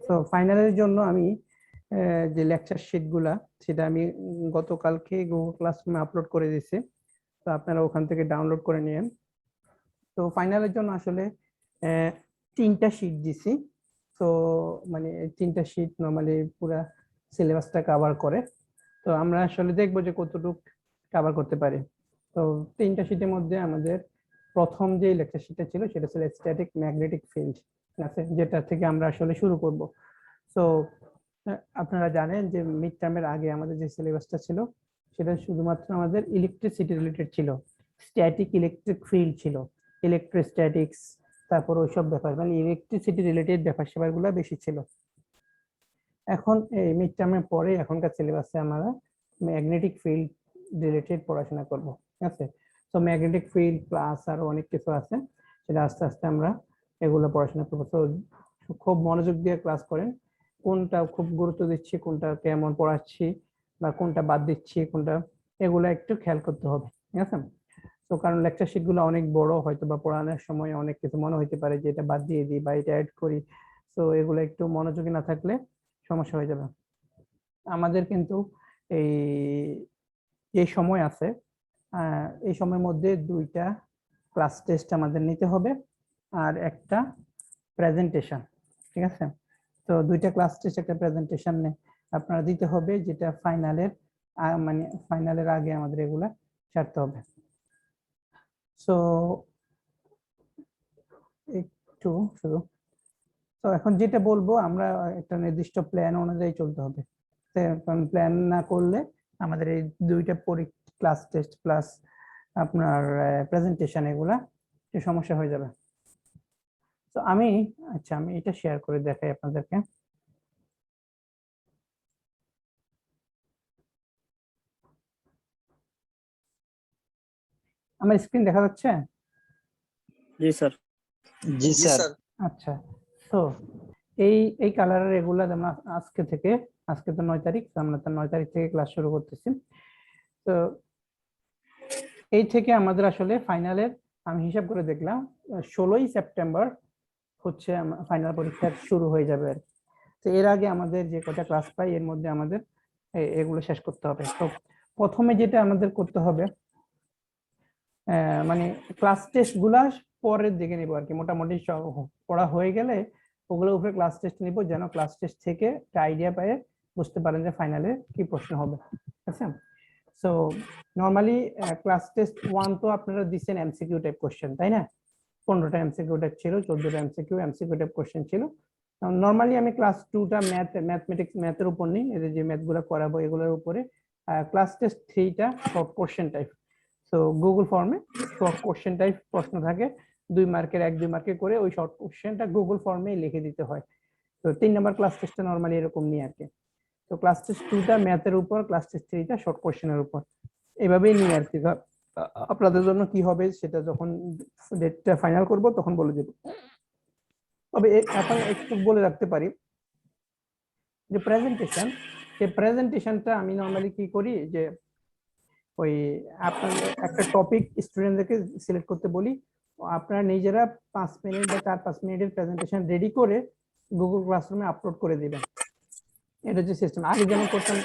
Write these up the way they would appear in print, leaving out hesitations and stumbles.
তো ফাইনালের জন্য আমি যে লেকচার শিটগুলা সেটা আমি গতকালকে গুগল ক্লাসরুমে আপলোড করে দিয়েছি, তো আপনারা ওখান থেকে ডাউনলোড করে নিন। তো ফাইনালের জন্য আসলে 3টা শিট দিছি। তো মানে 3টা শিট নরমালি পুরো সিলেবাসটা কভার করে। তো আমরা আসলে দেখবো যে কতটুকু কভার করতে পারি। তো 3টা শিটের মধ্যে আমাদের প্রথম যে লেকচার শিটটা ছিল সেটা ছিল স্ট্যাটিক ম্যাগনেটিক ফিল্ড, আছে যেটা থেকে আমরা আসলে শুরু করব। তো আপনারা জানেন যে মিড টার্মের আগে আমাদের যে সিলেবাসটা ছিল সেটা শুধুমাত্র আমাদের ইলেকট্রিসিটি রিলেটেড ছিল, স্ট্যাটিক ইলেকট্রিক ফিল্ড ছিল, ইলেকট্রোস্ট্যাটিক্স, তারপর ওইসব ব্যাপার মানে ইলেকট্রিসিটি রিলেটেড ব্যাপার স্যাপারগুলো বেশি ছিল। এখন এই মিড টার্মের পরে এখনকার সিলেবাসে আমরা ম্যাগনেটিক ফিল্ড রিলেটেড পড়াশোনা করব, ঠিক আছে? তো ম্যাগনেটিক ফিল্ড প্লাস আরো অনেক কিছু আছে, সেটা আস্তে আস্তে আমরা এগুলো পড়াশোনা করবো। তো খুব মনোযোগ দিয়ে ক্লাস করেন, কোনটা খুব গুরুত্ব দিচ্ছি, কোনটা কেমন পড়াচ্ছি বা কোনটা বাদ দিচ্ছি কোনটা, এগুলো একটু খেয়াল করতে হবে, ঠিক আছে? তো কারণ লেকচার শিট গুলো অনেক বড়, হয়তো বা পড়ানোর সময় অনেক কিছু মনে হতে পারে যে এটা বাদ দিয়ে দিই বা এটা অ্যাড করি। তো এগুলো একটু মনোযোগী না থাকলে সমস্যা হয়ে যাবে। আমাদের কিন্তু এই যে সময় আছে, এই সময়ের মধ্যে 2টা ক্লাস টেস্ট আমাদের নিতে হবে আর একটা প্রেজেন্টেশন, ঠিক আছে? তো 2টা ক্লাস টেস্ট একটা প্রেজেন্টেশন আপনারা দিতে হবে, যেটা ফাইনালের মানে ফাইনালের আগে আমাদের এগুলা ছাড়তে হবে। সো একটু শুধু, তো এখন যেটা বলবো আমরা একটা নির্দিষ্ট প্ল্যান অনুযায়ী চলতে হবে। প্ল্যান না করলে আমাদের এই 2টা ক্লাস টেস্ট প্লাস আপনার প্রেজেন্টেশন এগুলা সমস্যা হয়ে যাবে। তো আমি এটা শেয়ার করে দেখাই আপনাদেরকে। আমার স্ক্রিন দেখা যাচ্ছে? জি স্যার। জি স্যার। আচ্ছা, তো এই এই কালারের এগুলা যেমন আজকে থেকে, আজকে তো 9 তারিখ, আমরা তো 9 তারিখ থেকে ক্লাস শুরু করতেছি। তো এই থেকে আমাদের আসলে ফাইনালের আমি হিসাব করে দেখলাম 16ই সেপ্টেম্বর হচ্ছে ফাইনাল পরীক্ষা শুরু হয়ে যাবে আর। তো এর আগে আমাদের যে কটা ক্লাস পাই এর মধ্যে আমাদের এগুলো শেষ করতে হবে। তো প্রথমে যেটা আমাদের করতে হবে মানে ক্লাস টেস্ট গুলা পরের দিকে নিব আর কি, মোটামুটি পড়া হয়ে গেলে ওগুলোর উপরে ক্লাস টেস্ট নিব, যেন ক্লাস টেস্ট থেকে একটা আইডিয়া পেয়ে বুঝতে পারেন যে ফাইনালে কি প্রশ্ন হবে, ঠিক আছে? সো নরমালি ক্লাস টেস্ট 1 তো আপনারা দিচ্ছেন এমসিকিউ টাইপ কোশ্চেন, তাই না? 15টা এমসিকিউ টাইপ ছিল, 14টা এমসিকিউ টাইপ কোশ্চেন ছিল। নরমালি আমি ক্লাস 2টা ম্যাথমেটিক্স ম্যাথের উপর নিই, এদের যে ম্যাথগুলো করাবো এগুলোর উপরে। ক্লাস টেস্ট 3টা শর্ট কোশ্চেন টাইপ। তো গুগল ফর্মে শর্ট কোশ্চেন টাইপ প্রশ্ন থাকে, 2 মার্কের 1-2 মার্কে করে ওই শর্ট কোশ্চেনটা গুগল ফর্মে লিখে দিতে হয়। তো 3 নাম্বার ক্লাস টেস্টটা নরমালি এরকম নিয়ে আর কি। তো ক্লাস টেস্ট 2টা ম্যাথের উপর, ক্লাস টেস্ট 3টা শর্ট কোশ্চেনের উপর, এভাবেই নিয়ে আর কি। আপনাদের জন্য কি হবে সেটা যখন ডেটটা ফাইনাল করব তখন বলে দেব। তবে এখন একটু বলে রাখতে পারি যে প্রেজেন্টেশন, সেই প্রেজেন্টেশনটা আমি নরমালি কি করি যে ওই আপনার একটা টপিক স্টুডেন্টদেরকে সিলেক্ট করতে বলি, আপনারা নিজেরা 5 মিনিট বা 4-5 মিনিটের প্রেজেন্টেশন রেডি করে গুগল ক্লাসরুমে আপলোড করে দিবেন। এটা যে সিস্টেম আগে যেমন করতাম।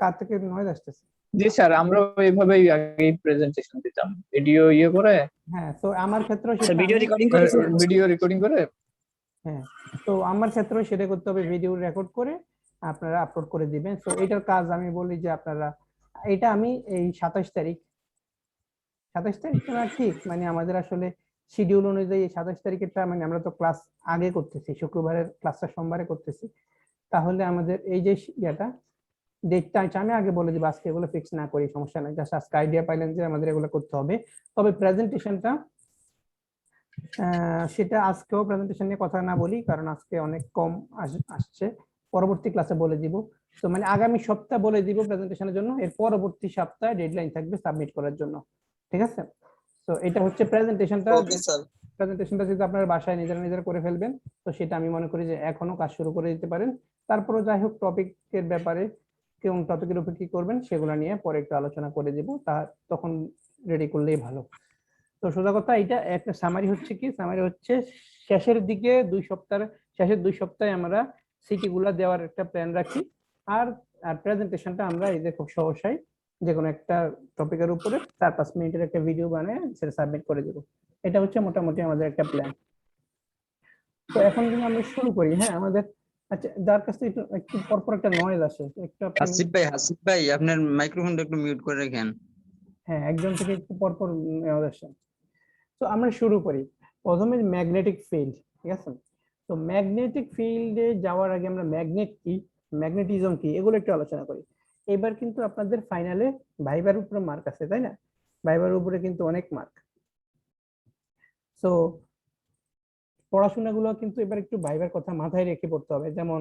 কার থেকে নয়েজ আসতেছে? জি স্যার, আমরা এইভাবেই আগে প্রেজেন্টেশন দিতাম, ভিডিও করে। হ্যাঁ, তো আমার ক্ষেত্রে ভিডিও রেকর্ডিং করে। হ্যাঁ, তো আমার ক্ষেত্রে সেটা করতে হবে, ভিডিও রেকর্ড করে আপনারা আপলোড করে দিবেন। তো এটার কাজ আমি বলি যে আপনারা এটা আমি এই 27 তারিখ না ঠিক মানে আমাদের আসলে শিডিউল অনুযায়ী 27 তারিখেরটা মানে আমরা তো ক্লাস আগে করতেছি, শুক্রবারের ক্লাসটা সোমবারে করতেছি। তাহলে আমাদের এই যে ইয়াটা ডেটটা আমি আগে বলে দিব, আজকে এগুলো ফিক্স না করি সমস্যা নাই, জাস্ট আজকে আইডিয়া পাইলেন যে আমাদের এগুলো করতে হবে। তবে প্রেজেন্টেশনটা সেটা আজকেও প্রেজেন্টেশন নিয়ে কথা না বলি, কারণ আজকে অনেক কম আসছে, পরবর্তী ক্লাসে বলে দিব। তো মানে আগামী সপ্তাহ বলে দিব প্রেজেন্টেশনের জন্য, এর পরবর্তী সপ্তাহে ডেডলাইন থাকবে সাবমিট করার জন্য, ঠিক আছে? তো এটা হচ্ছে প্রেজেন্টেশনটা। প্রেজেন্টেশনটা যদি আপনারা বাসায় নিজেরা করে ফেলবেন, তো সেটা আমি মনে করি যে এখনো কাজ শুরু করে দিতে পারেন। তারপরে যাই হোক টপিকের ব্যাপারে কোন টপিকের উপর কি করবেন সেগুলো নিয়ে পরে একটু আলোচনা করে দিব, তা তখন রেডি করলেই ভালো। তো সোজা কথা এটা একটা সামারি হচ্ছে কি, সামারি হচ্ছে শেষের দিকে 2 সপ্তাহের শেষের 2 সপ্তাহে আমরা সিটি গুলা দেওয়ার একটা প্ল্যান রাখি। আর আর প্রেজেন্টেশনটা আমরা এই যে খুব সহসাই যে কোনো একটা টপিকের উপরে 4-5 মিনিটের একটা ভিডিও বানিয়ে সেটা সাবমিট করে দেবো। এটা হচ্ছে মোটামুটি আমাদের একটা প্ল্যান। তো এখন যদি আমরা শুরু করি, হ্যাঁ আমাদের, আচ্ছা যার কাছে একটু একটু পরপর একটা নয়েজ আসে একটু আপনি, হাসিব ভাই আপনার মাইক্রোফোনটা একটু মিউট করে রাখেন। হ্যাঁ একজন থেকে একটু পরপর নয়েজ আসে। তো আমরা শুরু করি প্রথমে ম্যাগনেটিক ফিল্ড, ঠিক আছে? তো ম্যাগনেটিক ফিল্ডে যাওয়ার আগে আমরা ম্যাগনেট কি, ম্যাগনেটিজম কি, এগুলো একটু আলোচনা করি। এবার কিন্তু আপনাদের ফাইনালে ভাইবার উপরে মার্ক আছে, তাই না? ভাইবার উপরে কিন্তু অনেক মার্ক। তো পড়াশোনাগুলো কিন্তু এবার একটু ভাইবার কথা মাথায় রেখে পড়তে হবে। যেমন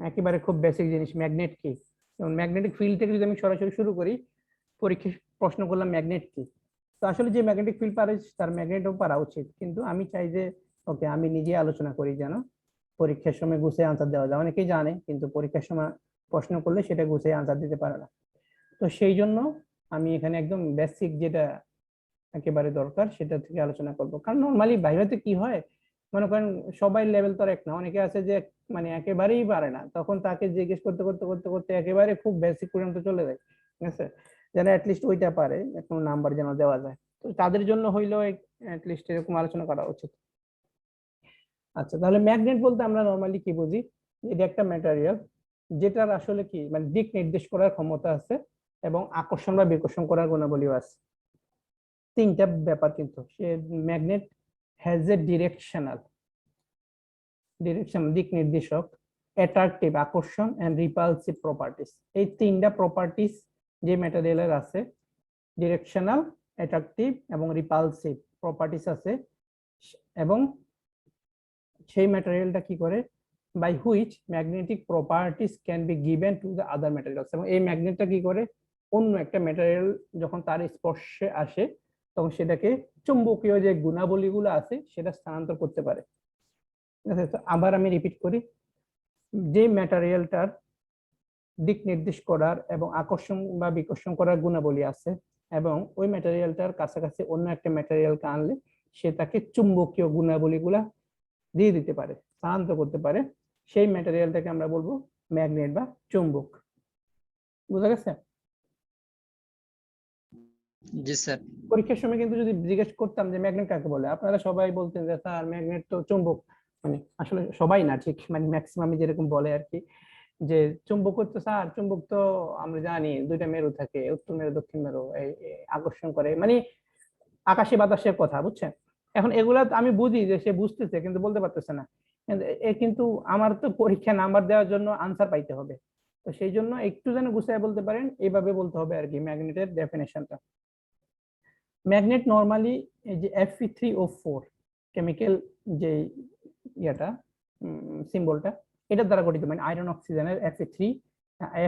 একেবারে খুব বেসিক জিনিস ম্যাগনেট কি, যেমন ম্যাগনেটিক ফিল্ড থেকে যদি আমি সরাসরি শুরু করি, পরীক্ষায় প্রশ্ন করলাম ম্যাগনেট কি, তো আসলে যে ম্যাগনেটিক ফিল্ড পারে তার ম্যাগনেটও পারা উচিত, কিন্তু আমি চাই যে ওকে আমি নিজে আলোচনা করি যেন পরীক্ষার সময় গুছিয়ে আনসার দেওয়া যায়। অনেকেই জানে কিন্তু পরীক্ষার সময় প্রশ্ন করলে সেটা গুছিয়ে আনসার দিতে পারে না। তো সেই জন্য আমি এখানে একদম বেসিক যেটা একেবারে দরকার সেটা থেকে আলোচনা করব। কারণ নর্মালি ভাইভাতে কি হয়, মনে করেন সবাই লেভেল তো আর এক না, অনেকে আছে যে মানে একেবারেই পারে না, তখন তাকে জিজ্ঞেস করতে করতে করতে করতে একেবারে খুব বেসিক পর্যন্ত চলে যায়, ঠিক আছে? যেন অ্যাটলিস্ট ওইটা পারে, কোনো নাম্বার যেন দেওয়া যায়। তো তাদের জন্য হইলেও অ্যাটলিস্ট এরকম আলোচনা করা উচিত। আচ্ছা তাহলে ম্যাগনেট বলতে আমরা নর্মালি কি বুঝি, এটা একটা ম্যাটেরিয়াল যেটার আসলে কি মানে দিক নির্দেশ করার ক্ষমতা আছে এবং আকর্ষণ বা বিকর্ষণ করার গুণাবলীও আছে। তিনটা ব্যাপার কিন্তু সে ম্যাগনেট হ্যাজ এ ডিরেকশনাল দিক নির্দেশক, অ্যাট্রাকটিভ আকর্ষণ এন্ড রিপালসিভ প্রপার্টিস। এই তিনটা প্রপার্টিস যে ম্যাটেরিয়ালের আছে, ডিরেকশনাল, অ্যাট্রাকটিভ এবং রিপালসিভ প্রপার্টিস আছে, এবং সেই ম্যাটেরিয়ালটা কি করে, by which magnetic properties can be given to the other materials. এবং এই ম্যাগনেটটা কি করে, অন্য একটা ম্যাটেরিয়াল যখন তার স্পর্শে আসে তখন সেটাকে চুম্বকীয় যে গুণাবলীগুলো আছে সেটা স্থানান্তর করতে পারে। ঠিক আছে, তো আবার আমি রিপিট করি, যে ম্যাটেরিয়ালটার দিক নির্দেশ করার এবং আকর্ষণ বা বিকর্ষণ করার গুণাবলী আছে এবং ওই ম্যাটেরিয়ালটার কাছাকাছি অন্য একটা ম্যাটেরিয়ালকে আনলে সে তাকে চুম্বকীয় গুণাবলীগুলা দিয়ে দিতে পারে, স্থানান্তর করতে পারে, সেই ম্যাটেরিয়ালটাকে আমরা বলবো ম্যাগনেট বা চুম্বক। বুঝা গেছে? জি স্যার। পরীক্ষার সময় কিন্তু যদি জিজ্ঞেস করতাম যে ম্যাগনেট কাকে বলে, আপনারা সবাই বলতেন যে স্যার ম্যাগনেট তো চুম্বক। মানে আসলে সবাই না, ঠিক মানে ম্যাক্সিমাম যেরকম বলে আর কি, যে চুম্বক তো স্যার, চুম্বক তো আমরা জানি দুইটা মেরু থাকে, উত্তর মেরু দক্ষিণ মেরু, এই আকর্ষণ করে, মানে আকাশে বাতাসের কথা, বুঝছেন? এখন এগুলা আমি বুঝি যে সে বুঝতেছে কিন্তু বলতে পারতেছে না। কিন্তু আমার তো পরীক্ষা নাম্বার দেওয়ার জন্য আনসার পাইতে হবে, তো সেই জন্য একটু যেন গুছিয়ে বলতে পারেন এইভাবে বলতে হবে আর কি ম্যাগনেটের ডেফিনেশনটা। ম্যাগনেট নরমালি এই যে Fe3O4 কেমিক্যাল যে ইয়াটা সিম্বলটা, এটার দ্বারা গঠিত, মানে আয়রন অক্সিজেনের Fe3,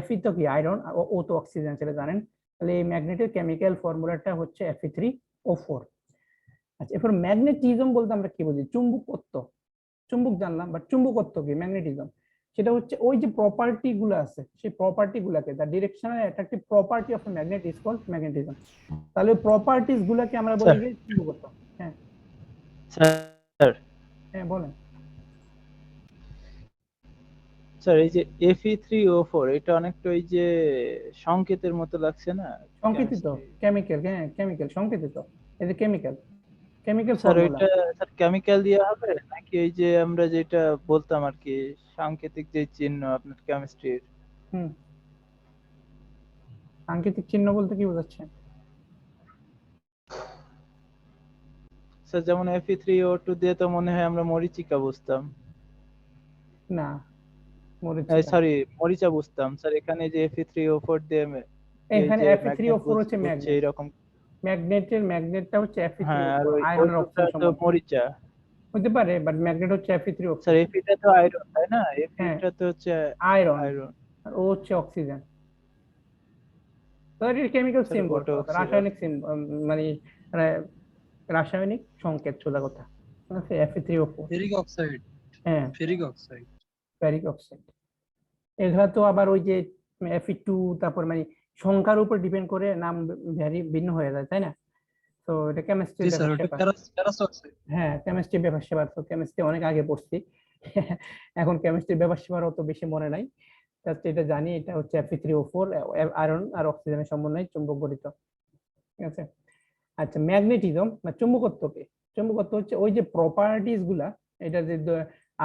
Fe তো কি আয়রন, ও তো অক্সিজেন, সেটা জানেন। তাহলে এই ম্যাগনেটের কেমিক্যাল ফর্মুলাটা হচ্ছে Fe3O4। আচ্ছা এরপর ম্যাগনেটিজম বলতে আমরা কি বুঝি, চুম্বকত্ব। চুম্বক জানলাম, বাট চুম্বকত্ব কি, ম্যাগনেটিজম সেটা হচ্ছে ওই যে প্রপার্টি গুলো আছে সেই প্রপার্টি গুলাকে, the directional attractive property of magnet is called magnetism. তাহলে প্রপার্টিজ গুলাকে আমরা বলি যে চুম্বকত্ব। হ্যাঁ স্যার হ্যাঁ বলেন। স্যার এই যে Fe3O4 এটা অনেকটা ওই যে সংকেতের মতো লাগছে না? সংকেতিত কেমিক্যাল, হ্যাঁ কেমিক্যাল সংকেতিত, এই যে কেমিক্যাল স্যার ফর্মুলা। ওইটা স্যার কেমিক্যাল দিয়ে হবে নাকি ওই যে আমরা যেটা বলতাম আর কি সাংকেতিক যে চিহ্ন আপনার কেমিস্ট্রির? হুম, সাংকেতিক চিহ্ন বলতে কি বোঝাচ্ছেন? স্যার যেমন Fe3O2 দিয়ে তো মনে হয় আমরা মরিচিকা বুঝতাম, না, মরিচিকা। সরি মরিচা বুঝতাম। স্যার এখানে যে Fe3O4 দিয়ে এই এখানে যে ম্যাগনেট Fe3O4 হচ্ছে বুঝছে ম্যাগনেট, এরকম। ম্যাগনেটটা হচ্ছে হ্যাঁ আর Fe3O4, ওই আয়রনের O2টা অক্সিজেন তো সম্বন্ধ মরিচা। হতে পারে, বাট ম্যাগনেট হচ্ছে Fe3O4। স্যার Feটা তো আয়রন তাই না? হ্যাঁ Feটা তো হচ্ছে আয়রন, আয়রন। আর ও হচ্ছে অক্সিজেন। তো এটা কেমিক্যাল স্যার সিম্বল, ওটা অক্সিজেন। রাসায়নিক সিম্বল, মানে মানে রাসায়নিক সংকেত সোজা কথা, ঠিক আছে? Fe3O4, ferric oxide. হ্যাঁ ফেরিক অক্সাইড। Ferric oxide. এগুলা তো আবার ওই যে Fe2, তারপর মানে সংখ্যার উপর ডিপেন্ড করে নাম ভিন্ন হয়ে যায়, তাই না? তো এটা কেমিস্ট্রির জি স্যার, ব্যাপার ওটা স্যাপার। Ferrous oxide. হ্যাঁ কেমিস্ট্রি ব্যাপার স্যাপার, তো কেমিস্ট্রি অনেক আগে পড়ছি, এখন কেমিস্ট্রির ব্যাপার স্যাপার অত বেশি মনে নাই, জাস্ট এটা জানি এটা হচ্ছে Fe3O4 আয়রন আর অক্সিজেনের সমন্বয়ে চুম্বক গঠিত। ঠিক আছে। আচ্ছা, ম্যাগনেটিজম বা চুম্বকত্বকে, চুম্বকত্ব হচ্ছে ওই যে প্রপার্টিজ গুলা, এটা যে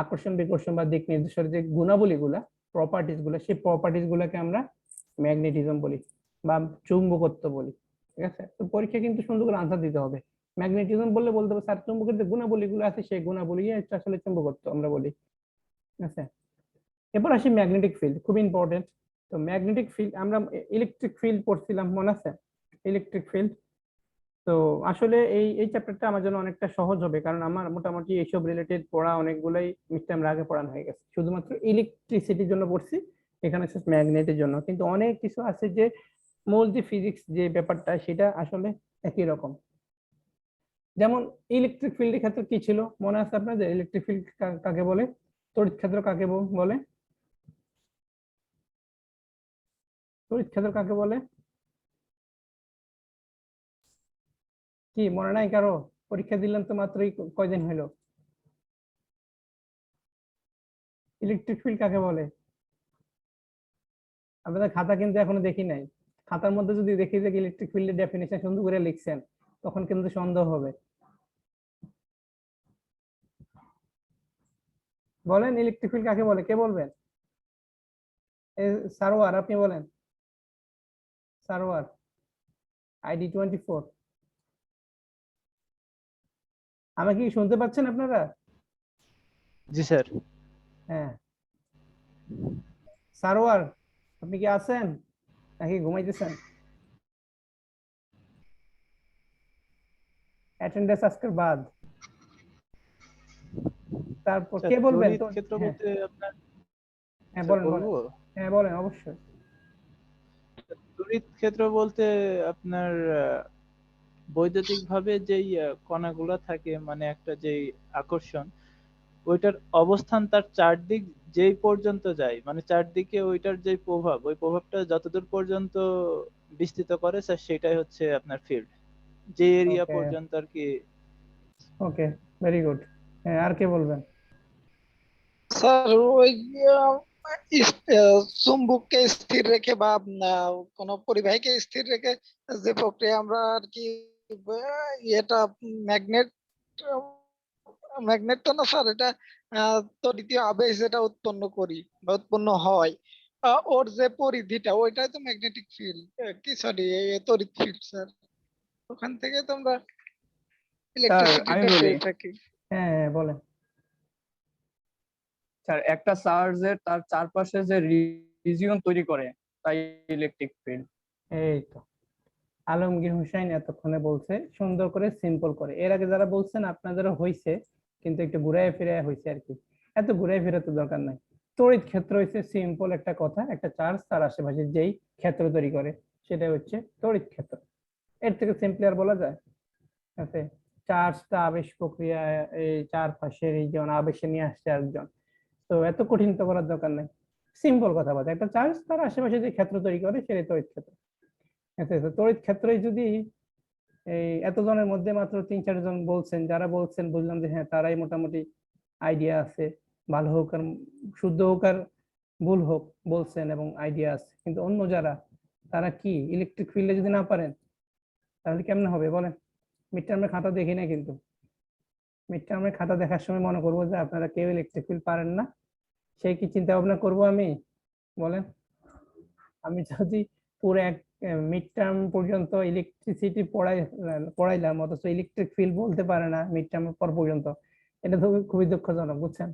আকর্ষণ বিকর্ষণ বা দিক নির্দেশের যে গুণাবলী গুলা, প্রপার্টিজ গুলা, সেই প্রপার্টিজ গুলাকে আমরা ম্যাগনেটিজম বলি বা চুম্বকত্ব বলি। ঠিক আছে। তো পরীক্ষা কিন্তু সুন্দর করে আনসার দিতে হবে। ম্যাগনেটিজম বললে বলতে হবে স্যার চুম্বকের যে গুণাবলী গুলো আছে সেই গুণাবলী হচ্ছে আসলে চুম্বকত্ব আমরা বলি। ঠিক আছে। এরপর আসি ম্যাগনেটিক ফিল্ড, খুব ইম্পর্টেন্ট। তো ম্যাগনেটিক ফিল্ড আমরা ইলেকট্রিক ফিল্ড পড়ছিলাম, মনে আছে? Electric field. তো আসলে এই এই চ্যাপ্টারটা আমার জন্য অনেকটা সহজ হবে, কারণ আমার মোটামুটি এইসব রিলেটেড পড়া অনেকগুলাই মিড টার্ম আগে পড়ানো হয়ে গেছে। শুধুমাত্র ইলেকট্রিসিটির জন্য পড়ছি, এখানে হচ্ছে ম্যাগনেটের জন্য, কিন্তু অনেক কিছু আছে যে মূল যে ফিজিক্স যে ব্যাপারটা সেটা আসলে একই রকম। যেমন ইলেকট্রিক ফিল্ডের ক্ষেত্রে কি ছিল মনে আছে আপনাদের? ইলেকট্রিক ফিল্ড কাকে বলে? তড়িৎ ক্ষেত্র কাকে বলে? তড়িৎ ক্ষেত্র কাকে বলে? কি মনে নাই কারো? পরীক্ষা দিলেন তো মাত্রই, কয়দিন হলো। ইলেকট্রিক ফিল্ড কাকে বলে? আপনাদের খাতা কিন্তু এখনো দেখি নাই। খাতার মধ্যে যদি দেখি যে ইলেকট্রিক ফিল্ডের ডেফিনেশন সুন্দর করে লিখছেন, তখন কিন্তু সন্দেহ হবে। বলেন ইলেকট্রিক ফিল্ড কাকে বলে, কে বলবেন? সারোয়ার, আপনি বলেন। সারোয়ার, ID 24। আমাকে কি শুনতে পাচ্ছেন আপনারা? জি স্যার। হ্যাঁ, সারোয়ার আপনি কি আছেন নাকি ঘুমাইতেছেন? অ্যাটেন্ডেন্স আজকের বাদ। তারপর স্যার কে বলবেন তড়িৎ তো? ক্ষেত্র হ্যাঁ বলতে আপনার, হ্যাঁ, স্যার বলেন বলেন। বলবো, হ্যাঁ বলেন, অবশ্যই। তড়িৎ ক্ষেত্র বলতে আপনার বৈদ্যুতিক ভাবে যেই কণাগুলো থাকে, মানে একটা যেই আকর্ষণ, ওইটার অবস্থান তার চারদিক যেই পর্যন্ত যায়, মানে চারদিকে ওইটার যে প্রভাব, ওই প্রভাবটা যতদূর পর্যন্ত বিস্তৃত করে স্যার, সেটাই হচ্ছে আপনার ফিল্ড, যে এরিয়া ওকে পর্যন্ত আর কি। ওকে, ভেরি গুড। হ্যাঁ, আর কে বলবেন? স্যার ওই আহ, চুম্বককে স্থির রেখে বা কোন পরিবাহীকে স্থির রেখে যে প্রক্রিয়া আমরা আর কি এটা ম্যাগনেট, ম্যাগনেট তো না স্যার, এটা তড়িৎ আবেশ যেটা উৎপন্ন করি বা উৎপন্ন হয়, ওর যে পরিধিটা ওইটাই তো ম্যাগনেটিক ফিল্ড, কি সরি তড়িৎ ফিল্ড স্যার। ওখান থেকে তো আমরা স্যার আমি ইলেকট্রিসিটিটা বলি, পেয়ে থাকি। হ্যাঁ হ্যাঁ, বলেন। স্যার একটা চার্জের তার চারপাশে যে রিজিয়ন তৈরি করে তাই ইলেকট্রিক ফিল্ড। এই তো আলমগীর হুসাইন এতক্ষণে বলছে সুন্দর করে, সিম্পল করে। এর আগে যারা বলছেন আপনাদেরও হয়েছে, কিন্তু একটু ঘুরায় ফিরে হয়েছে আর কি। এত ঘুরায় ফিরে তো দরকার নাই। তড়িৎ ক্ষেত্র হচ্ছে সিম্পল একটা কথা, একটা চার্জ তার আশেপাশে যেই ক্ষেত্র তৈরি করে সেটা হচ্ছে তড়িৎ ক্ষেত্র। এর থেকে সিম্পলি আর বলা যায়? আছে চার্জটা আবেশ প্রক্রিয়া, এই চারপাশের এই যেমন আবেশে নিয়ে আসছে একজন, তো এত কঠিন তো করার দরকার নাই। সিম্পল কথা বলতে, একটা চার্জ তার আশেপাশে যে ক্ষেত্র তৈরি করে সেটাই তড়িৎ ক্ষেত্র। আচ্ছা আচ্ছা, তড়িৎ ক্ষেত্রে যদি এই এতজনের মধ্যে মাত্র 3-4 জন বলছেন, যারা বলছেন বুঝলাম যে হ্যাঁ তারাই মোটামুটি আইডিয়া আছে, ভালো হোক আর শুদ্ধ হোক আর ভুল হোক বলছেন এবং আইডিয়া আছে। কিন্তু অন্য যারা, তারা কি ইলেকট্রিক ফিল্ডে যদি না পারেন তাহলে কেমনে হবে বলেন? মিড টার্মের খাতা দেখি না, কিন্তু মিড টার্মের খাতা দেখার সময় মনে করবো যে আপনারা কেউ ইলেকট্রিক ফিল্ড পারেন না, সেই কি চিন্তা ভাবনা করবো আমি? বলেন। আমি যদি পুরো এক মিড টার্ম পর্যন্ত ইলেকট্রিসিটি পড়াইলাম, অথচ ইলেকট্রিক ফিল্ড বলতে পারে না মিড টার্ম পর পর্যন্ত, এটা তো খুবই দুঃখজনক, বুঝছেন?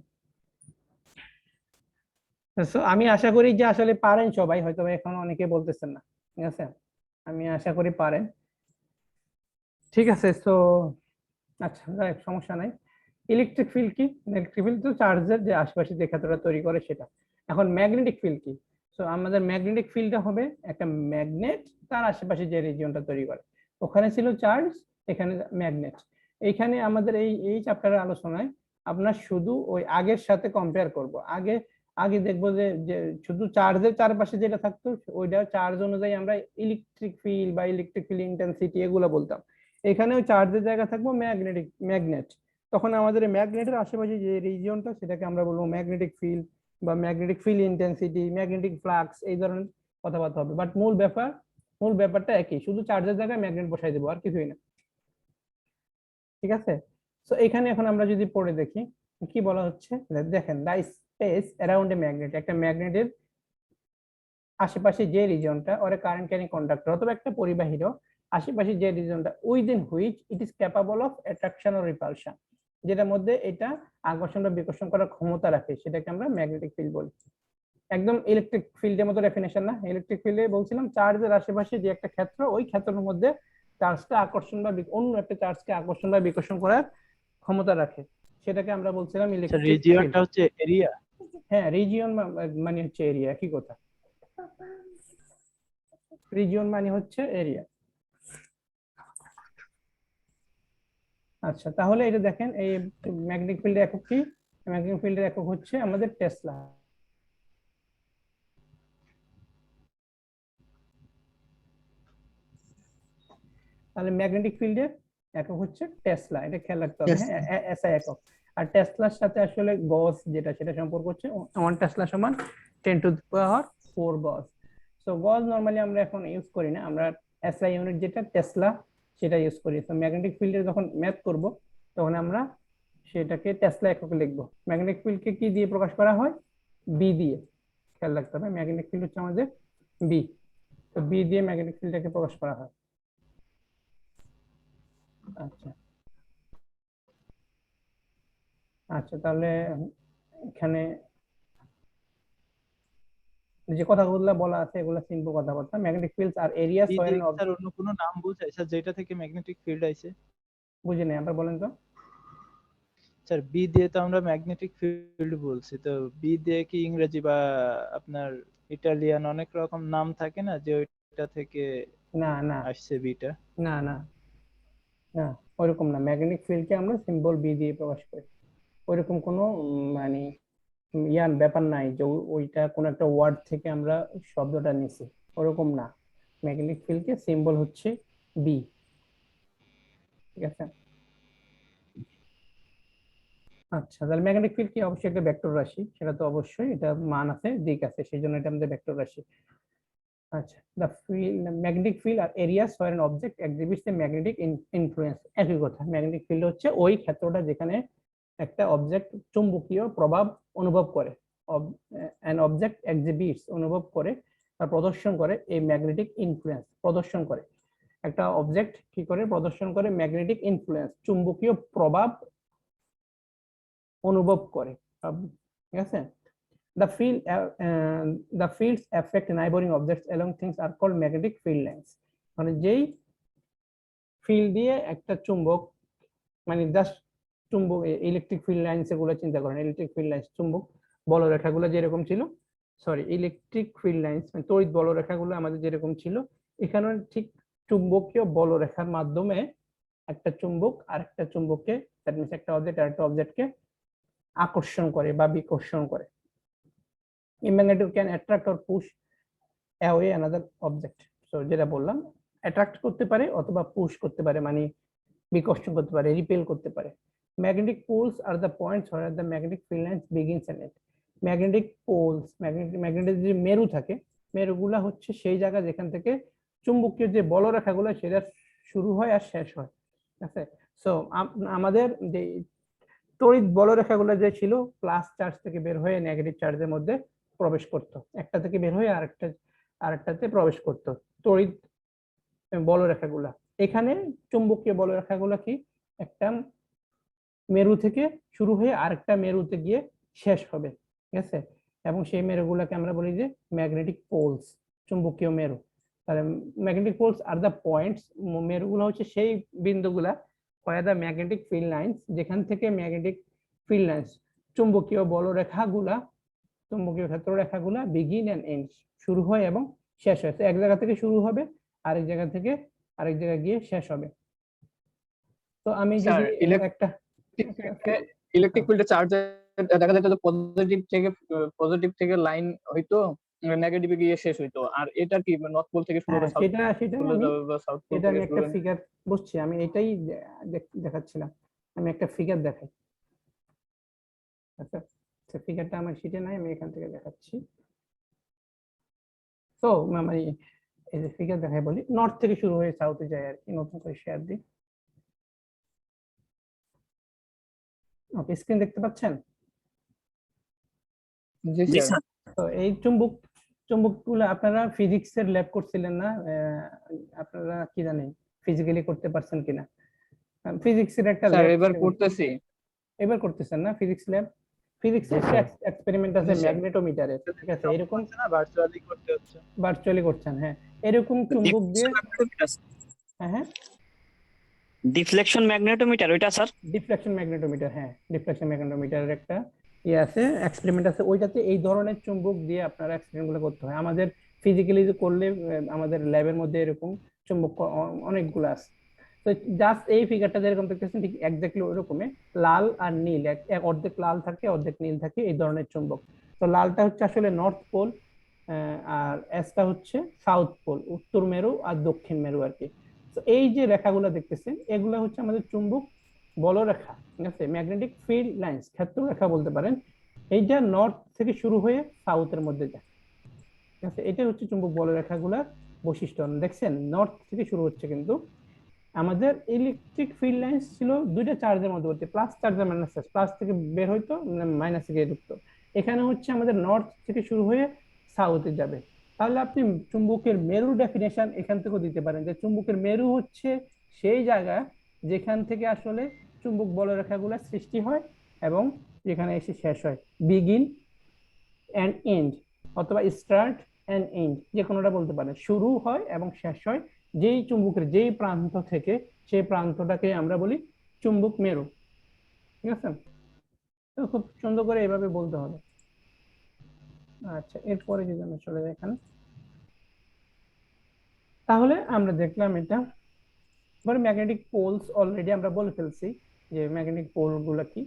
So, আমি আশা করি যে আসলে পারেন সবাই, হয়তো এখন অনেকে বলতেছেন না। ঠিক আছে, আমি আশা করি পারেন। ঠিক আছে, তো আচ্ছা যাই হোক, সমস্যা নাই। ইলেকট্রিক ফিল্ড কি? ইলেকট্রিক ফিল্ড তো চার্জের যে আশেপাশে যে ক্ষেত্রটা তৈরি করে সেটা। এখন ম্যাগনেটিক ফিল্ড কি? সো আমাদের ম্যাগনেটিক ফিল্ডটা হবে একটা ম্যাগনেট, তার আশেপাশে যে রিজিয়নটা তৈরি করে, ওখানে ছিল চার্জ, এখানে ম্যাগনেট। এইখানে আমাদের এই এই চ্যাপ্টারের আলোচনায় আপনার শুধু ওই আগের সাথে কম্পেয়ার করব। আগে আগে দেখবো যে যে শুধু চার্জের চারপাশে যেটা থাকতো ওইটা চার্জ অনুযায়ী আমরা ইলেকট্রিক ফিল্ড বা ইলেকট্রিক ফিল্ড ইন্টেন্সিটি এগুলো বলতাম। এখানেও চার্জের জায়গা থাকবো ম্যাগনেট। তখন আমাদের ম্যাগনেটের আশেপাশে যে রিজিয়নটা সেটাকে আমরা বলবো ম্যাগনেটিক ফিল্ড বা magnetic field intensity, magnetic flux, এই ধরনের কথাবার্তা হবে। বাট মূল ব্যাপারটা একই, শুধু চার্জের জায়গায় ম্যাগনেট বসাই দেবো, আর কিছুই না। ঠিক আছে, তো এখানে এখন আমরা যদি পড়ে দেখি কি বলা হচ্ছে, দেখেন দা স্পেস অ্যারাউন্ড এ ম্যাগনেট, একটা ম্যাগনেটের আশেপাশে যে রিজনটা ওরে কারেন্ট ক্যারিং কন্ডাক্টর অথবা একটা পরিবাহীরও আশেপাশে যে রিজনটা within which it is capable of attraction ও রিপালশন, যেটার মধ্যে এটা আকর্ষণ বা বিকর্ষণ করার ক্ষমতা রাখে, সেটাকে আমরা ম্যাগনেটিক ফিল্ড বলি। একদম ইলেকট্রিক ফিল্ডের মতো ডেফিনেশন না। ইলেকট্রিক ফিল্ডে বলছিলাম চার্জের আশেপাশে যে একটা ক্ষেত্র, ওই ক্ষেত্রের মধ্যে চার্জটা আকর্ষণ বা অন্য একটা চার্জকে আকর্ষণ বা বিকর্ষণ করার ক্ষমতা রাখে, সেটাকে আমরা বলছিলাম ইলেকট্রিক ফিল্ড। রিজিয়নটা হচ্ছে এরিয়া। হ্যাঁ, রিজিয়ন মানে হচ্ছে এরিয়া, কি কথা, রিজিয়ন মানে হচ্ছে এরিয়া। আচ্ছা, তাহলে এটা দেখেন এই ম্যাগনেটিক ফিল্ডের একক কি? ম্যাগনেটিক ফিল্ডের একক হচ্ছে আমাদের টেসলা। তাহলে ম্যাগনেটিক ফিল্ডের একক হচ্ছে টেসলা, এটা খেয়াল রাখতে হবে। হ্যাঁ, এসআই একক। আর টেসলার সাথে আসলে গজ যেটা, সেটা সম্পর্ক হচ্ছে 1 টেসলা সমান 10⁴ গজ। সো গজ নরমালি আমরা এখন ইউজ করি না, আমরা এসআই ইউনিট যেটা টেসলা সেটা ইউজ করি। তো ম্যাগনেটিক ফিল্ডের যখন ম্যাথ করব তখন আমরা সেটাকে টেসলা এককে লিখবো। ম্যাগনেটিক ফিল্ডকে কি দিয়ে প্রকাশ করা হয়? বি দিয়ে। খেয়াল রাখতে হবে, ম্যাগনেটিক ফিল্ড হচ্ছে আমাদের বি, তো বি দিয়ে ম্যাগনেটিক ফিল্ডটাকে প্রকাশ করা হয়। আচ্ছা আচ্ছা, তাহলে এখানে যে কথাগুলো বলা আছে এগুলো সিম্পল কথাবার্তা। Magnetic fields are areas where N sir অন্য কোনো নাম বোঝায় স্যার যেটা থেকে ম্যাগনেটিক ফিল্ড আইছে? বুঝি নাই, আবার বলেন তো। স্যার বি দিয়ে তো আমরা ম্যাগনেটিক ফিল্ড বলছি, তো বি দিয়ে কি ইংরেজি বা আপনার ইটালিয়ান অনেক রকম নাম থাকে না, যে ওইটা থেকে না না আসছে বিটা? না না না, ওইরকম না। ম্যাগনেটিক ফিল্ডকে আমরা সিম্বল বি দিয়ে প্রকাশ করি, ওইরকম কোনো মানে ইয়ার ব্যাপার নাই যে ওইটা কোন একটা ওয়ার্ড থেকে আমরা শব্দটা নিছি, ওরকম না। ম্যাগনেটিক ফিল্ডকে সিম্বল হচ্ছে বি। ঠিক আছে, আচ্ছা, তাহলে ম্যাগনেটিক ফিল্ড কি? অবশ্যই একটা ভেক্টর রাশি, সেটা তো অবশ্যই, এটা মান আছে, দিক আছে, সেই জন্য এটা আমাদের ভেক্টর রাশি। আচ্ছা, the field magnetic field are areas where an object exhibits a magnetic influence, একই কথা। ম্যাগনেটিক ফিল্ড হচ্ছে ওই ক্ষেত্রটা যেখানে একটা অবজেক্ট চুম্বকীয় প্রভাব অনুভব করে, অ্যান অবজেক্ট এক্সিবিটস অনুভব করে বা প্রদর্শন করে, এই ম্যাগনেটিক ইনফ্লুয়েন্স প্রদর্শন করে। একটা অবজেক্ট কি করে প্রদর্শন করে? ম্যাগনেটিক ইনফ্লুয়েন্স, চুম্বকীয় প্রভাব অনুভব করে। ঠিক আছে, the field the fields affect neighboring objects along things are called magnetic field lines, মানে যেই ফিল্ড দিয়ে একটা চুম্বক, মানে জাস্ট চুম্বক, ইলেকট্রিক ফিল্ড লাইন্স এগুলো চিন্তা করেন, ইলেকট্রিক ফিল্ড লাইন্স চুম্বক বলরেখাগুলো যেরকম ছিল, সরি ইলেকট্রিক ফিল্ড লাইন্স মানে তড়িৎ বলরেখাগুলো আমাদের যেরকম ছিল, এখানে ঠিক চুম্বকীয় বলরেখার মাধ্যমে একটা চুম্বক আরেকটা চুম্বককে, দ্যাট মিন্স একটা অবজেক্ট আরেকটা অবজেক্টকে আকর্ষণ করে বা বিকর্ষণ করে। A magnet can attract or push away another object. So যেটা বললাম, অ্যাট্রাক্ট করতে পারে অথবা পুশ করতে পারে, মানে বিকর্ষণ করতে পারে, রিপেল করতে পারে। ম্যাগনেটিক পোলস আর the points where the magnetic field lines begins and ends. Magnetic poles, ম্যাগনেটের যে মেরু থাকে, মেরুগুলা হচ্ছে সেই জায়গা যেখান থেকে চুম্বকীয় যে বলরেখাগুলো সেটা শুরু হয় আর শেষ হয়। ঠিক আছে, সো আমাদের যে তড়িৎ বলরেখাগুলো যে ছিল, প্লাস চার্জ থেকে বের হয়ে নেগেটিভ চার্জের মধ্যে প্রবেশ করত, একটা থেকে বের হয়ে আরেকটাতে প্রবেশ করত তড়িৎ বলরেখাগুলা। এখানে চুম্বকীয় বলরেখাগুলা কি, একটা মেরু থেকে শুরু হয়ে আরেকটা মেরুতে গিয়ে শেষ হবে। ঠিক আছে, এবং সেই মেরুগুলাকে আমরা বলি যে ম্যাগনেটিক পোলস, চুম্বকীয় মেরু। তাহলে ম্যাগনেটিক পোলস আর দ্য পয়েন্টস, মেরুগুলো হচ্ছে সেই বিন্দুগুলা where the magnetic field lines, যেখান থেকে ম্যাগনেটিক ফিল্ড লাইন্স চুম্বকীয় বলরেখাগুলা, চুম্বকীয় ক্ষেত্ররেখাগুলা বিগিন এন্ড এন্ড, শুরু হয় এবং শেষ হয়। এক জায়গা থেকে শুরু হবে, আরেক জায়গা থেকে আরেক জায়গায় গিয়ে শেষ হবে। তো আমি যদি একটা ইলেকট্রিক ফিল্ডে চার্জ দেখা যেত পজিটিভ থেকে লাইন হইতো নেগেটিভে গিয়ে শেষ হইতো, আর এটা কি নর্থ পোল থেকে শুরু হবে সাউথ সেটা পোলে যাবে বা সাউথ পোল এটা আমি থেকে শুরু একটা হবে? ফিগার বুঝছি, আমি এটাই দেখাচ্ছিলাম। আমি একটা ফিগার দেখাই। আচ্ছা, ফিগারটা আমার শিটে নাই, আমি এখান থেকে দেখাচ্ছি। তো মানে এই যে ফিগার দেখাই বলি, নর্থ থেকে শুরু হয়ে সাউথে যায় আর কি। নতুন করে শেয়ার দিই। ওকে, স্ক্রিন দেখতে পাচ্ছেন? জি জি স্যার। স্যার। তো এই চুম্বকগুলো আপনারা ফিজিক্সের ল্যাব করছিলেন না? আপনারা কি জানেন ফিজিক্যালি করতে পারছেন কিনা? ফিজিক্সের একটা স্যার ল্যাব এবার করতেছি। এবার করতেছেন না ফিজিক্স ল্যাব? ফিজিক্সের একটা এক্সপেরিমেন্ট আছে জি, স্যার। ম্যাগনেটোমিটারের, ঠিক আছে? এরকম হচ্ছে না, ভার্চুয়ালি করতে হচ্ছে। ভার্চুয়ালি করছেন, হ্যাঁ। এরকম চুম্বক দিয়ে, হ্যাঁ হ্যাঁ, ডিফ্লেকশন ম্যাগনেটোমিটার ওইটা স্যার? ডিফ্লেকশন ম্যাগনেটোমিটার, হ্যাঁ, ডিফ্লেকশন ম্যাগনেটোমিটারের একটা আছে, এক্সপেরিমেন্ট আছে। ওইটাতে এই ধরনের চুম্বক দিয়ে আপনারা এক্সপেরিমেন্টগুলো করতে হয়। আমাদের ফিজিক্যালি যে করলে আমাদের ল্যাবের মধ্যে এরকম চুম্বক অনেকগুলো আছে। তো জাস্ট এই ফিগারটা যেরকম দেখতেছেন ঠিক এক্স্যাক্টলি ওইরকমই, লাল আর নীল, এক অর্ধেক লাল থাকে অর্ধেক নীল থাকে, এই ধরনের চুম্বক। তো লালটা হচ্ছে আসলে নর্থ পোল, আর এসটা হচ্ছে সাউথ পোল, উত্তর মেরু আর দক্ষিণ মেরু আর কি। তো এই যে রেখাগুলো দেখতেছেন এগুলো হচ্ছে আমাদের চুম্বক বলরেখা, ঠিক আছে? ম্যাগনেটিক ফিল্ড লাইন্স, ক্ষেত্র রেখা বলতে পারেন। এইটা নর্থ থেকে শুরু হয়ে সাউথের মধ্যে যায়, ঠিক আছে? এটা হচ্ছে চুম্বক বলরেখাগুলোর বৈশিষ্ট্য। দেখছেন নর্থ থেকে শুরু হচ্ছে, কিন্তু আমাদের ইলেকট্রিক ফিল্ড লাইন্স ছিল দুইটা চার্জের মধ্যবর্তী, প্লাস চার্জ আর মাইনাস চার্জ, প্লাস থেকে বের হইতো মাইনাস থেকে ঢুকতো। এখানে হচ্ছে আমাদের নর্থ থেকে শুরু হয়ে সাউথে যাবে। তাহলে আপনি চুম্বকের মেরু ডেফিনেশন এখান থেকেও দিতে পারেন, যে চুম্বকের মেরু হচ্ছে সেই জায়গা যেখান থেকে আসলে চুম্বক বলরেখাগুলো সৃষ্টি হয় এবং যেখানে এসে শেষ হয়। বিগিন এন্ড এন্ড, অথবা স্টার্ট এন্ড এন্ড, যে কোনোটা বলতে পারেন। শুরু হয় এবং শেষ হয় যেই চুম্বকের যেই প্রান্ত থেকে, সেই প্রান্তটাকে আমরা বলি চুম্বক মেরু, ঠিক আছে? তো খুব সুন্দর করে এভাবে বলতে হবে। আচ্ছা, এরপরে যদি আমরা চলে যাই এখানে, তাহলে আমরা দেখলাম এটা। এবারে ম্যাগনেটিক পোলস অলরেডি আমরা বলে ফেলছি যে ম্যাগনেটিক পোল গুলা কি।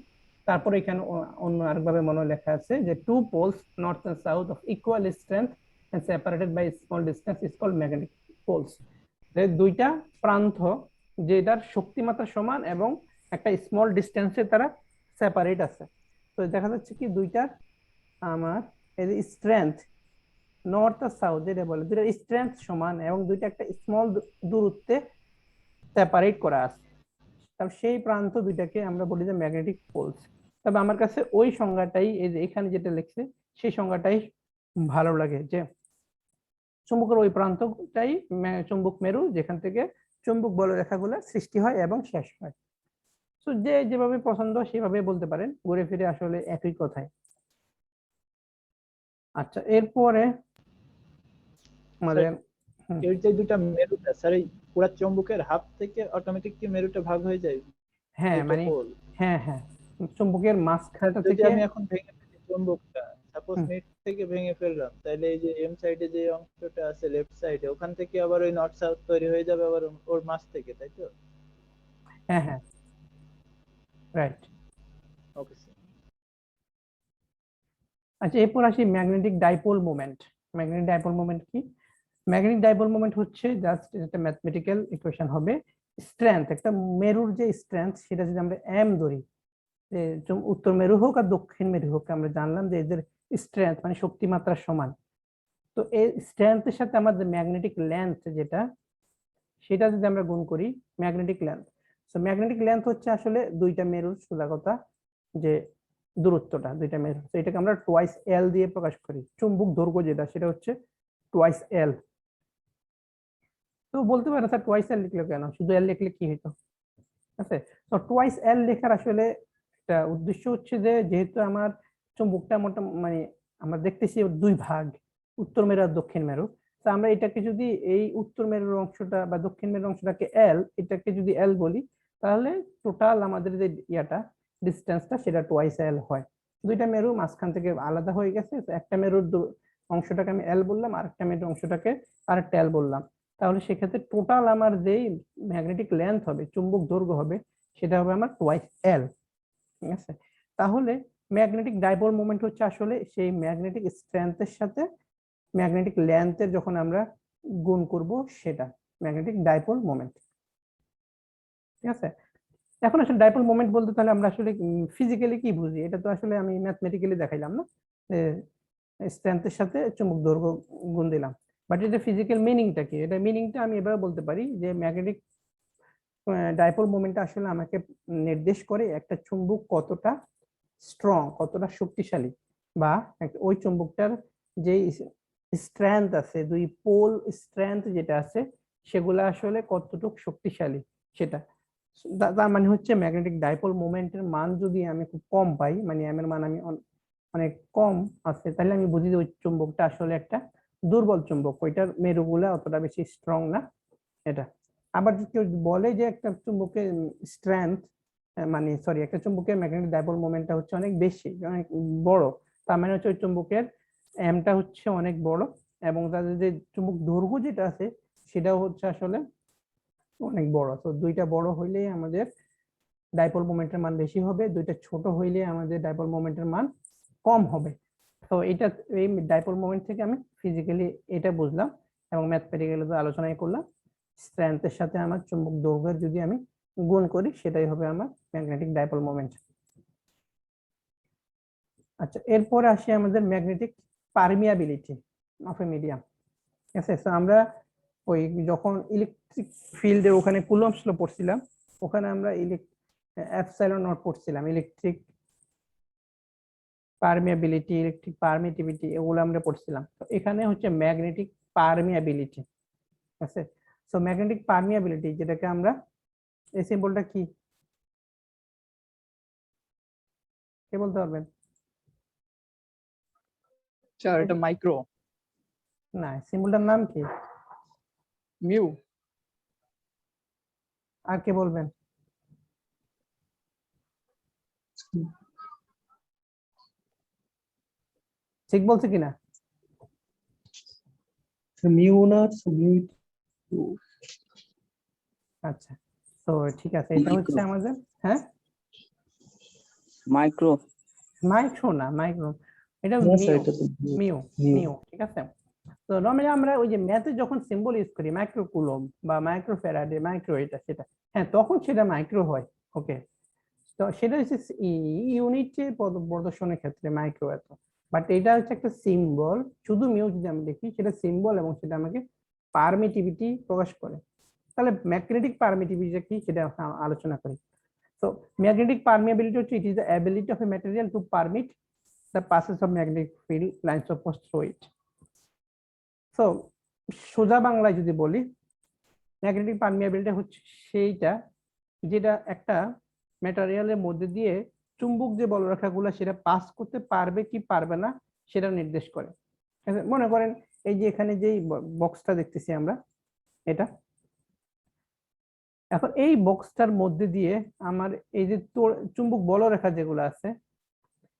তারপরে এখানে অন্য আরেকভাবে মনে লেখা আছে যে two poles north and south of equal strength and separated by small distance is called magnetic poles. দুইটা প্রান্ত যেটার শক্তিমাত্রা সমান এবং একটা স্মল ডিসটেন্সে তারা সেপারেট আছে। তো দেখা যাচ্ছে কি দুইটার আমার এই যে স্ট্রেংথ নর্থ আর সাউথ যেটা বলে, দুইটার স্ট্রেংথ সমান এবং দুইটা একটা স্মল দূরত্বে সেপারেট করা আছে। তবে সেই প্রান্ত দুইটাকে আমরা বলি যে ম্যাগনেটিক পোলস। তবে আমার কাছে ওই সংজ্ঞাটাই, এই যে এখানে যেটা লিখছে সেই সংজ্ঞাটাই ভালো লাগে, যে চুম্বকের ওই প্রান্তটাই চুম্বক মেরু, যেখান থেকে চুম্বক বলরেখাগুলো সৃষ্টি হয় এবং শেষ হয়। তো যে যেভাবে পছন্দ সেভাবে বলতে পারেন, ঘুরে ফিরে আসলে একই কথাই। আচ্ছা, এরপরে আমাদের এর যে দুটা মেরুটা স্যার, এই পুরো চৌম্বকের হাফ থেকে অটোমেটিক কি মেরুটা ভাগ হয়ে যায়? হ্যাঁ দুটো মানে পোল। হ্যাঁ হ্যাঁ, চুম্বকের মাঝখানটা যদি থেকে আমি এখন ভেঙে ফেলি চৌম্বকটা, সাপোজ মিড থেকে ভেঙে ফেললাম, তাহলে এই যে এম সাইডে যে অংশটা আছে লেফট সাইডে, ওখান থেকে আবার ওই নর্থ সাউথ তৈরি হয়ে যাবে আবার ওর মাঝ থেকে, তাই তো? হ্যাঁ হ্যাঁ, রাইট। Okay sir. আচ্ছা, এরপর আসি magnetic dipole moment. Magnetic dipole moment কি? ম্যাগনেটিক ডাইপোল মোমেন্ট হচ্ছে জাস্ট একটা ম্যাথমেটিক্যাল ইকুয়েশন হবে। স্ট্রেংথ, একটা মেরুর যে স্ট্রেংথ সেটা যদি আমরা এম ধরি, যে উত্তর মেরু হোক আর দক্ষিণ মেরু হোক, আমরা জানলাম যে এদের স্ট্রেংথ মানে শক্তিমাত্রা সমান। তো এই স্ট্রেংথের সাথে আমাদের ম্যাগনেটিক লেন্থ যেটা, সেটা যদি আমরা গুণ করি, ম্যাগনেটিক লেন্থ। তো ম্যাগনেটিক লেন্থ হচ্ছে আসলে দুইটা মেরুর, সোজা কথা, যে দূরত্বটা দুইটা মেরু, তো এটাকে আমরা টোয়াইস এল দিয়ে প্রকাশ করি। চুম্বক দৈর্ঘ্য যেটা সেটা হচ্ছে টোয়াইস এল। তো বলতে পারেন স্যার টোয়াইস এল লিখলে কেন, শুধু এল লিখলে কি হতো? আছে, তো টোয়াইস এল লেখার আসলে একটা উদ্দেশ্য হচ্ছে যে যেহেতু আমার চুম্বকটা মানে আমরা দেখতেছি দুই ভাগ, উত্তর মেরু আর দক্ষিণ মেরু। তো আমরা এটাকে যদি এই উত্তর মেরুর অংশটা বা দক্ষিণ মেরুর অংশটাকে এল, এটাকে যদি এল বলি, তাহলে টোটাল আমাদের যে ইয়াটা ডিস্টেন্সটা সেটা টোয়াইস এল হয়। দুইটা মেরু মাঝখান থেকে আলাদা হয়ে গেছে, তো একটা মেরুর অংশটাকে আমি এল বললাম, আর একটা মেরুর অংশটাকে আর একটা এল বললাম। তাহলে সেক্ষেত্রে টোটাল আমার যেই ম্যাগনেটিক লেন্থ হবে, চুম্বক দৈর্ঘ্য হবে, সেটা হবে আমার টোয়াইস এল, ঠিক আছে? তাহলে ম্যাগনেটিক ডাইপোল মোমেন্ট হচ্ছে আসলে সেই ম্যাগনেটিক স্ট্রেংথের সাথে ম্যাগনেটিক লেন্থের যখন আমরা গুণ করব, সেটা ম্যাগনেটিক ডাইপোল মোমেন্ট, ঠিক আছে? এখন আসলে ডাইপোল মোমেন্ট বলতে তাহলে আমরা আসলে ফিজিক্যালি কি বুঝি, এটা তো আসলে আমি ম্যাথমেটিক্যালি দেখাইলাম না, স্ট্রেংথের সাথে চুম্বক দৈর্ঘ্য গুণ দিলাম, বাট এটা ফিজিক্যাল মিনিংটা কি, এটা মিনিংটা আমি এভাবে বলতে পারি যে ম্যাগনেটিক ডাইপোল মোমেন্ট আসলে আমাকে নির্দেশ করে একটা চুম্বক কতটা স্ট্রং, কতটা শক্তিশালী, বা ওই চুম্বকটার যে স্ট্রেংথ আছে, দুই পোল স্ট্রেংথ যেটা আছে সেগুলা আসলে কতটুকু শক্তিশালী সেটা। তার মানে হচ্ছে ম্যাগনেটিক ডাইপোল মোমেন্টের মান যদি আমি খুব কম পাই, মানে এম এর মান আমি অনেক কম আছে, তাহলে আমি বুঝি যে ওই চুম্বকটা আসলে একটা দুর্বল চুম্বক, ওইটার মেরুগুলা অতটা বেশি স্ট্রং না এটা। আবার যদি কেউ বলে যে একটা চুম্বকের স্ট্রেংথ, মানে সরি, একটা চুম্বকের ম্যাগনেটিক ডাইপোল মোমেন্টটা হচ্ছে অনেক বেশি, অনেক বড়, তার মানে হচ্ছে ওই চুম্বকের এমটা হচ্ছে অনেক বড়, এবং তাদের যে চুম্বক দৈর্ঘ্য যেটা আছে সেটাও হচ্ছে আসলে অনেক বড়। তো দুইটা বড় হইলেই আমাদের ডাইপোল মোমেন্টের মান বেশি হবে, দুইটা ছোট হইলে আমাদের ডাইপোল মোমেন্টের মান কম হবে। তো এটা এই ডাইপোল মোমেন্ট থেকে আমি ফিজিক্যালি এটা বুঝলাম, এবং ম্যাথমেটিক্যালি তো আলোচনাই করলাম, স্ট্রেংথের সাথে আমার চুম্বক দৈর্ঘ্যের যদি আমি গুণ করি সেটাই হবে আমার ম্যাগনেটিক ডাইপোল মোমেন্ট। আচ্ছা, এরপরে আসি আমাদের magnetic permeability of A medium. ঠিক আছে, তো আমরা ওই যখন ইলেকট্রিক ফিল্ডের ওখানে কুলম্বস ল পড়ছিলাম, ওখানে আমরা এপসাইলন নট পড়ছিলাম, ইলেকট্রিক পারমিয়াবিলিটি, ইলেকট্রিক পারমিটিভিটি, এগুলো আমরা পড়ছিলাম। তো এখানে হচ্ছে ম্যাগনেটিক পারমিয়াবিলিটি। ঠিক আছে, সো ম্যাগনেটিক পারমিয়াবিলিটি যেটাকে আমরা, এই সিম্বলটা কি কে বলতে পারবেন? স্যার এটা মাইক্রো না, সিম্বলটার নাম কি? মিউ। আর কে বলবেন? ঠিক বলছে কিনা? মিউ না, মিউ। আচ্ছা, তো ঠিক আছে, এটা হচ্ছে আমাদের, হ্যাঁ মাইক্রো। মাইক্রো না, মাইক্রো, এটা না স্যার, মিউ, এটা তো মিউ, মিউ। মিউ, ঠিক আছে। তো নরমালি আমরা ওই যে ম্যাথে যখন সিম্বল ইউজ করি মাইক্রো কুলম বা মাইক্রো ফ্যারাডে, মাইক্রো এটা সেটা, হ্যাঁ তখন সেটা মাইক্রো হয়, ওকে। তো সেটা হচ্ছে ইউনিটে প্রদর্শনের ক্ষেত্রে মাইক্রো এত, বাট এটা হচ্ছে একটা সিম্বল, শুধু মিউ যদি আমি দেখি সেটা সিম্বল, এবং সেটা আমাকে পারমিটিভিটি প্রকাশ করে। তাহলে ম্যাগনেটিক পারমিটিভিটি কি সেটা আলোচনা করি। So magnetic permeability হচ্ছে it is the ability of a material to permit the passage of magnetic field lines of force through it. So সোজা বাংলায় যদি বলি, ম্যাগনেটিক পারমিয়াবিলিটি হচ্ছে সেইটা যেটা একটা ম্যাটেরিয়ালের মধ্যে দিয়ে চুম্বক যে বলরেখাগুলো সেটা পাস করতে পারবে কি পারবে না সেটা নির্দেশ করে। মনে করেন এই যে এখানে যে বক্সটা দেখতেছি আমরা, এটা এখন এই বক্সটার মধ্যে দিয়ে আমার এই যে চুম্বক বলরেখা যেগুলো আছে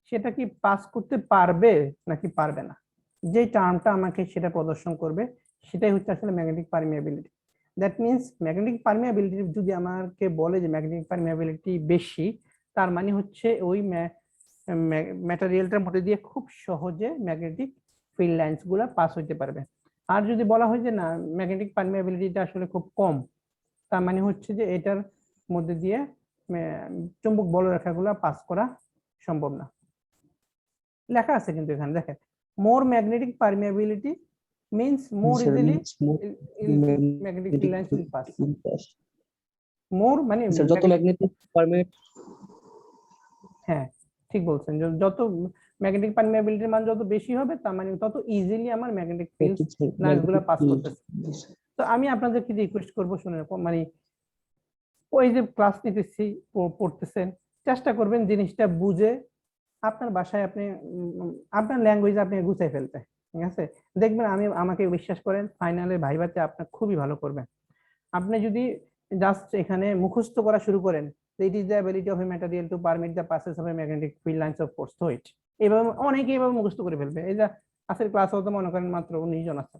সেটা কি পাস করতে পারবে নাকি পারবে না, যে টার্মটা আমাকে সেটা প্রদর্শন করবে সেটাই হচ্ছে আসলে magnetic permeability. That means magnetic permeability যদি আমাকে বলে যে ম্যাগনেটিক পারমিয়াবিলিটি বেশি, তার মানে হচ্ছে ওই ম্যাটেরিয়ালটার মধ্যে দিয়ে খুব সহজে ম্যাগনেটিক ফিল্ড লাইন্স গুলা পাস হইতে পারবে। আর যদি বলা হয় যে না, ম্যাগনেটিক পারমিয়াবিলিটিটা আসলে খুব কম, তার মানে হচ্ছে যে এটার মধ্যে দিয়ে চুম্বক বলরেখাগুলো পাস করা সম্ভব না। লেখা আছে কিন্তু এখানে দেখেন, more magnetic permeability means more Sir, easily means more magnetic field lines will pass. pass. More মানে স্যার যত ম্যাগনেটিক পারমিট, হ্যাঁ ঠিক বলছেন, যত ম্যাগনেটিক পারমিয়াবিলিটির মান যত বেশি হবে তার মানে তত ইজিলি আমার ম্যাগনেটিক ফিল্ড লাইনগুলো পাস করতেছে। তো আমি আপনাদেরকে রিকোয়েস্ট করব, শুনে মানে ওই যে ক্লাস নিতেছি পড়তেছেন, চেষ্টা করবেন জিনিসটা বুঝে আপনার বাসায় আপনি আপনার ল্যাঙ্গুয়েজে আপনি গুছাই ফেলতে, ঠিক আছে? দেখবেন আমাকে বিশ্বাস করেন, ফাইনালে ভাইভাতে আপনি খুবই ভালো করবেন। আপনি যদি জাস্ট এখানে মুখস্থ করা শুরু করেন, it is the ability of a material to permit the passage of a magnetic field lines of force through it, এভাবে অনেকে এভাবে মুখস্থ করে ফেলবে। এই যে আজকের ক্লাস হতে মনে করেন মাত্র 19 জন আছে,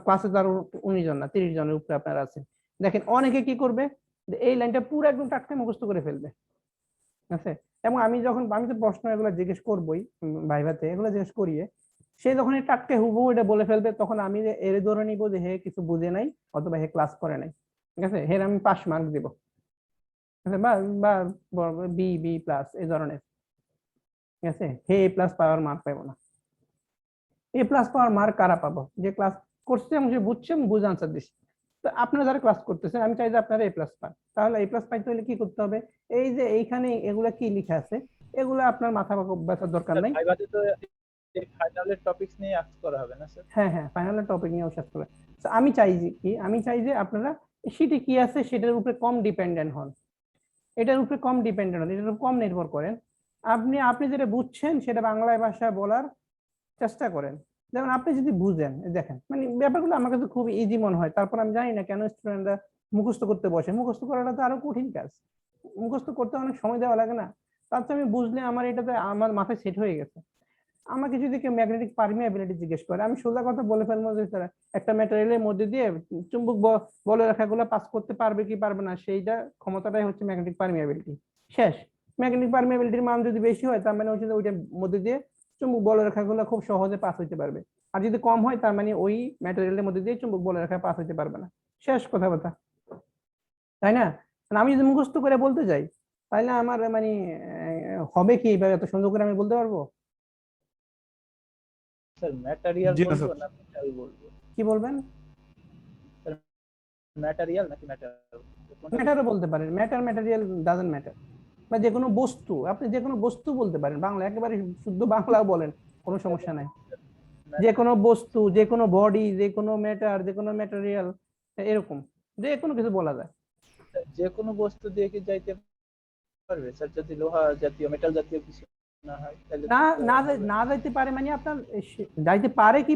ক্লাসে তো আরো 19 জন না 30 জনের উপরে আপনারা আছেন, দেখেন অনেকে কি করবে, এই লাইনটা পুরো একদম টাটকা মুখস্থ করে ফেলবে, ঠিক আছে? এবং আমি তো প্রশ্ন এগুলো জিজ্ঞেস করবোই ভাইভাতে, এগুলো জিজ্ঞেস করিয়ে সে যখন এই টাটকা হুবহু এটা বলে ফেলবে, তখন আমি এর ধরে নিব যে হে কিছু বুঝে নাই অথবা হে ক্লাস করে নাই, ঠিক আছে? হের আমি 5 মার্ক দিব। বা বা বি বি প্লাস এই ধরনের, ঠিক আছে। হে এ প্লাস পাওয়ার মার্ক পাবো না। এ প্লাস পাওয়ার মার্ক কারা পাবো? যে ক্লাস করছে এবং যে বুঝছে এবং বুঝে আনসার দিচ্ছে। তো আপনারা যারা ক্লাস করতেছেন, আমি চাই যে আপনারা এ প্লাস পান। তাহলে এ প্লাস পাইতে হলে কি করতে হবে? এই যে এইখানে এগুলা কি লেখা আছে, এগুলো আপনার মাথা ব্যথার দরকার নাই। ভাইভাতে তো এই ফাইনালের টপিকস নিয়ে আস্ক করা হবে না স্যার? হ্যাঁ হ্যাঁ, ফাইনাল টপিক নিয়ে শেষ করবে। আমি চাই যে কি, আমি চাই যে আপনারা সেটি কি আছে সেটার উপরে কম ডিপেন্ডেন্ট হন, এটার উপরে কম ডিপেন্ডেন্ট হন, এটার উপর কম নির্ভর করেন। আপনি যেটা বুঝছেন সেটা বাংলায় ভাষায় বলার চেষ্টা করেন। যেমন আপনি যদি বুঝেন, দেখেন মানে ব্যাপারগুলো আমার কাছে খুব ইজি মনে হয়, তারপর আমি জানি না কেন স্টুডেন্টরা মুখস্থ করতে বসে। মুখস্থ করাটা তো আরো কঠিন কাজ, মুখস্থ করতে অনেক সময় দেওয়া লাগে না? তার চেয়ে আমি বুঝলে আমার এটাতে আমার মাথায় সেট হয়ে গেছে। আমাকে যদি কেউ ম্যাগনেটিক পারমিয়াবিলিটি জিজ্ঞেস করে, আমি সোজা কথা বলে ফেলবো যে স্যার একটা ম্যাটেরিয়ালের মধ্যে দিয়ে চুম্বক বলরেখাগুলো পাস করতে পারবে কি পারবে না, সেইটা ক্ষমতাটাই হচ্ছে ম্যাগনেটিক পারমিয়াবিলিটি। শেষ। ম্যাগনেটিক পারমিয়াবিলিটির মান যদি বেশি হয় তার মানে হচ্ছে যে ওইটার মধ্যে দিয়ে চুম্বক বলরেখাগুলো খুব সহজে পাস হইতে পারবে, আর যদি কম হয় তার মানে ওই ম্যাটেরিয়ালের মধ্যে দিয়ে চুম্বক বলরেখা পাস হইতে পারবে না। শেষ কথাবার্তা, তাই না? আমি যদি মুখস্থ করে বলতে যাই তাহলে আমার মানে হবে কি, এবার এত সুন্দর করে আমি বলতে পারবো? স্যার ম্যাটেরিয়াল বলবো না মেটাল বলবো? কি বলবেন? ম্যাটেরিয়াল নাকি ম্যাটার? ম্যাটারও বলতে পারেন, ম্যাটার ম্যাটেরিয়াল ডাজন্ট ম্যাটার। বা যে কোনো বস্তু, আপনি যে কোনো বস্তু বলতে পারেন, বাংলা একেবারে শুদ্ধ বাংলাও বলেন, কোনো সমস্যা নাই। যে কোনো বস্তু, যে কোনো বডি, যে কোনো ম্যাটার, যে কোনো ম্যাটেরিয়াল, এরকম যে কোনো কিছু বলা যায়। যে কোনো বস্তু দিয়ে কি যাইতে পারবে স্যার? যদি লোহা জাতীয় মেটাল জাতীয় কিছু না হয় তাহলে না না না যাইতে পারে মানে আপনার যাইতে পারে কি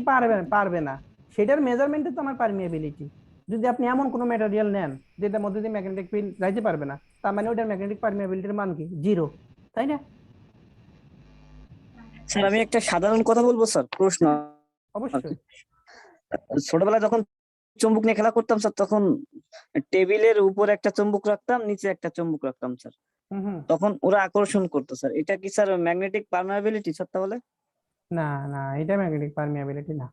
পারবে না সেটার মেজারমেন্টে তো আমার পারমিয়াবিলিটি। যদি আপনি এমন কোনো ম্যাটেরিয়াল নেন যেটার মধ্যে দিয়ে ম্যাগনেটিক ফিল্ড যাইতে পারবে না, তার মানে ওটার ম্যাগনেটিক পারমিয়াবিলিটির মান কি? 0, তাই না? স্যার আমি একটা সাধারণ কথা বলবো স্যার, প্রশ্ন। অবশ্যই। ছোটবেলায় যখন চুম্বক নিয়ে খেলা করতাম স্যার, তখন টেবিলের উপর একটা চুম্বক রাখতাম, নিচে একটা চুম্বক রাখতাম স্যার, তখন ওরা আকর্ষণ করতো স্যার। এটা কি স্যার ম্যাগনেটিক পারমিয়াবিলিটি স্যার তাহলে? না না, এটা ম্যাগনেটিক পারমিয়াবিলিটি না।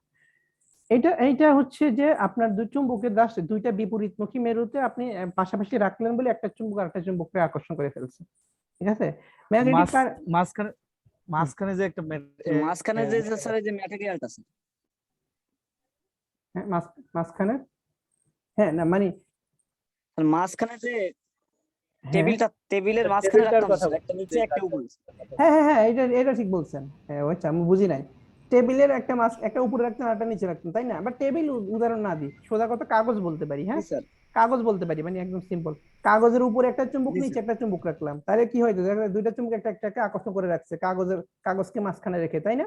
এইটা হচ্ছে যে আপনার দুই চুম্বকের দুইটা বিপরীতমুখী মেরুতে আপনি পাশাপাশি রাখলেন বলে একটা চুম্বক আরেকটা চুম্বককে আকর্ষণ করে ফেলছে, ঠিক আছে। ম্যাগনেটিক মাঝখানে যে একটা মাঝখানে যে স্যার এই যে ম্যাটেরিয়ালটা আছে, মাঝখানে, হ্যাঁ না মানে মাঝখানে যে হ্যাঁ টেবিলের মাঝখানে রাখতাম স্যার, একটা নিচে একটা উপরে। হ্যাঁ হ্যাঁ হ্যাঁ, এটা ঠিক বলছেন। হ্যাঁ আচ্ছা, আমি বুঝি নাই। টেবিলের একটা উপরে রাখতেন আর একটা নিচে রাখতেন, তাই না? বাট টেবিল উদাহরণ না দিই, সোজা কথা কাগজ বলতে পারি। হ্যাঁ স্যার কাগজ বলতে পারি, মানে একদম সিম্পল। কাগজের উপরে একটা চুম্বক, জি, নিচে স্যার। একটা চুম্বক রাখলাম, তাহলে কি হয়তো দুইটা চুম্বক একটাকে আকর্ষণ করে রাখছে কাগজকে মাঝখানে রেখে, তাই না?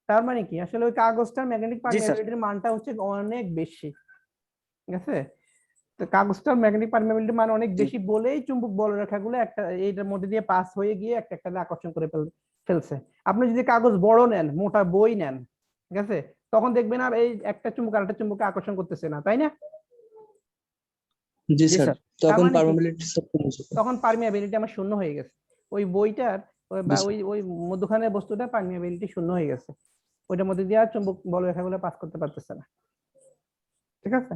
তার মানে কি আসলে ওই কাগজটার ম্যাগনেটিক জি, স্যার। পারমিয়াবিলিটির মানটা হচ্ছে অনেক বেশি, ঠিক আছে। তো কাগজটার ম্যাগনেটিক পারমিয়াবিলিটির মান অনেক জি। বেশি বলেই চুম্বক বলরেখাগুলো একটা এইটার মধ্যে দিয়ে পাস হয়ে গিয়ে একটা আকর্ষণ করে ফেলছে। আপনি যদি কাগজ বড় নেন, মোটা বই নেন, ঠিক আছে, তখন দেখবেন আর এই একটা চুম্বক আরেকটা চুম্বককে আকর্ষণ করতেছে না, তাই না? জি জি, স্যার, স্যার। তখন মানে কি? পারমিয়াবিলিটি তখন পারমিয়াবিলিটি আমার শূন্য হয়ে গেছে, ওই বইটার বা জি, ওই মধ্যখানের বস্তুটা পারমিয়াবিলিটি শূন্য হয়ে গেছে, ওইটার মধ্যে দিয়ে আর চুম্বক বলরেখাগুলো পাস করতে পারতেছে না, ঠিক আছে।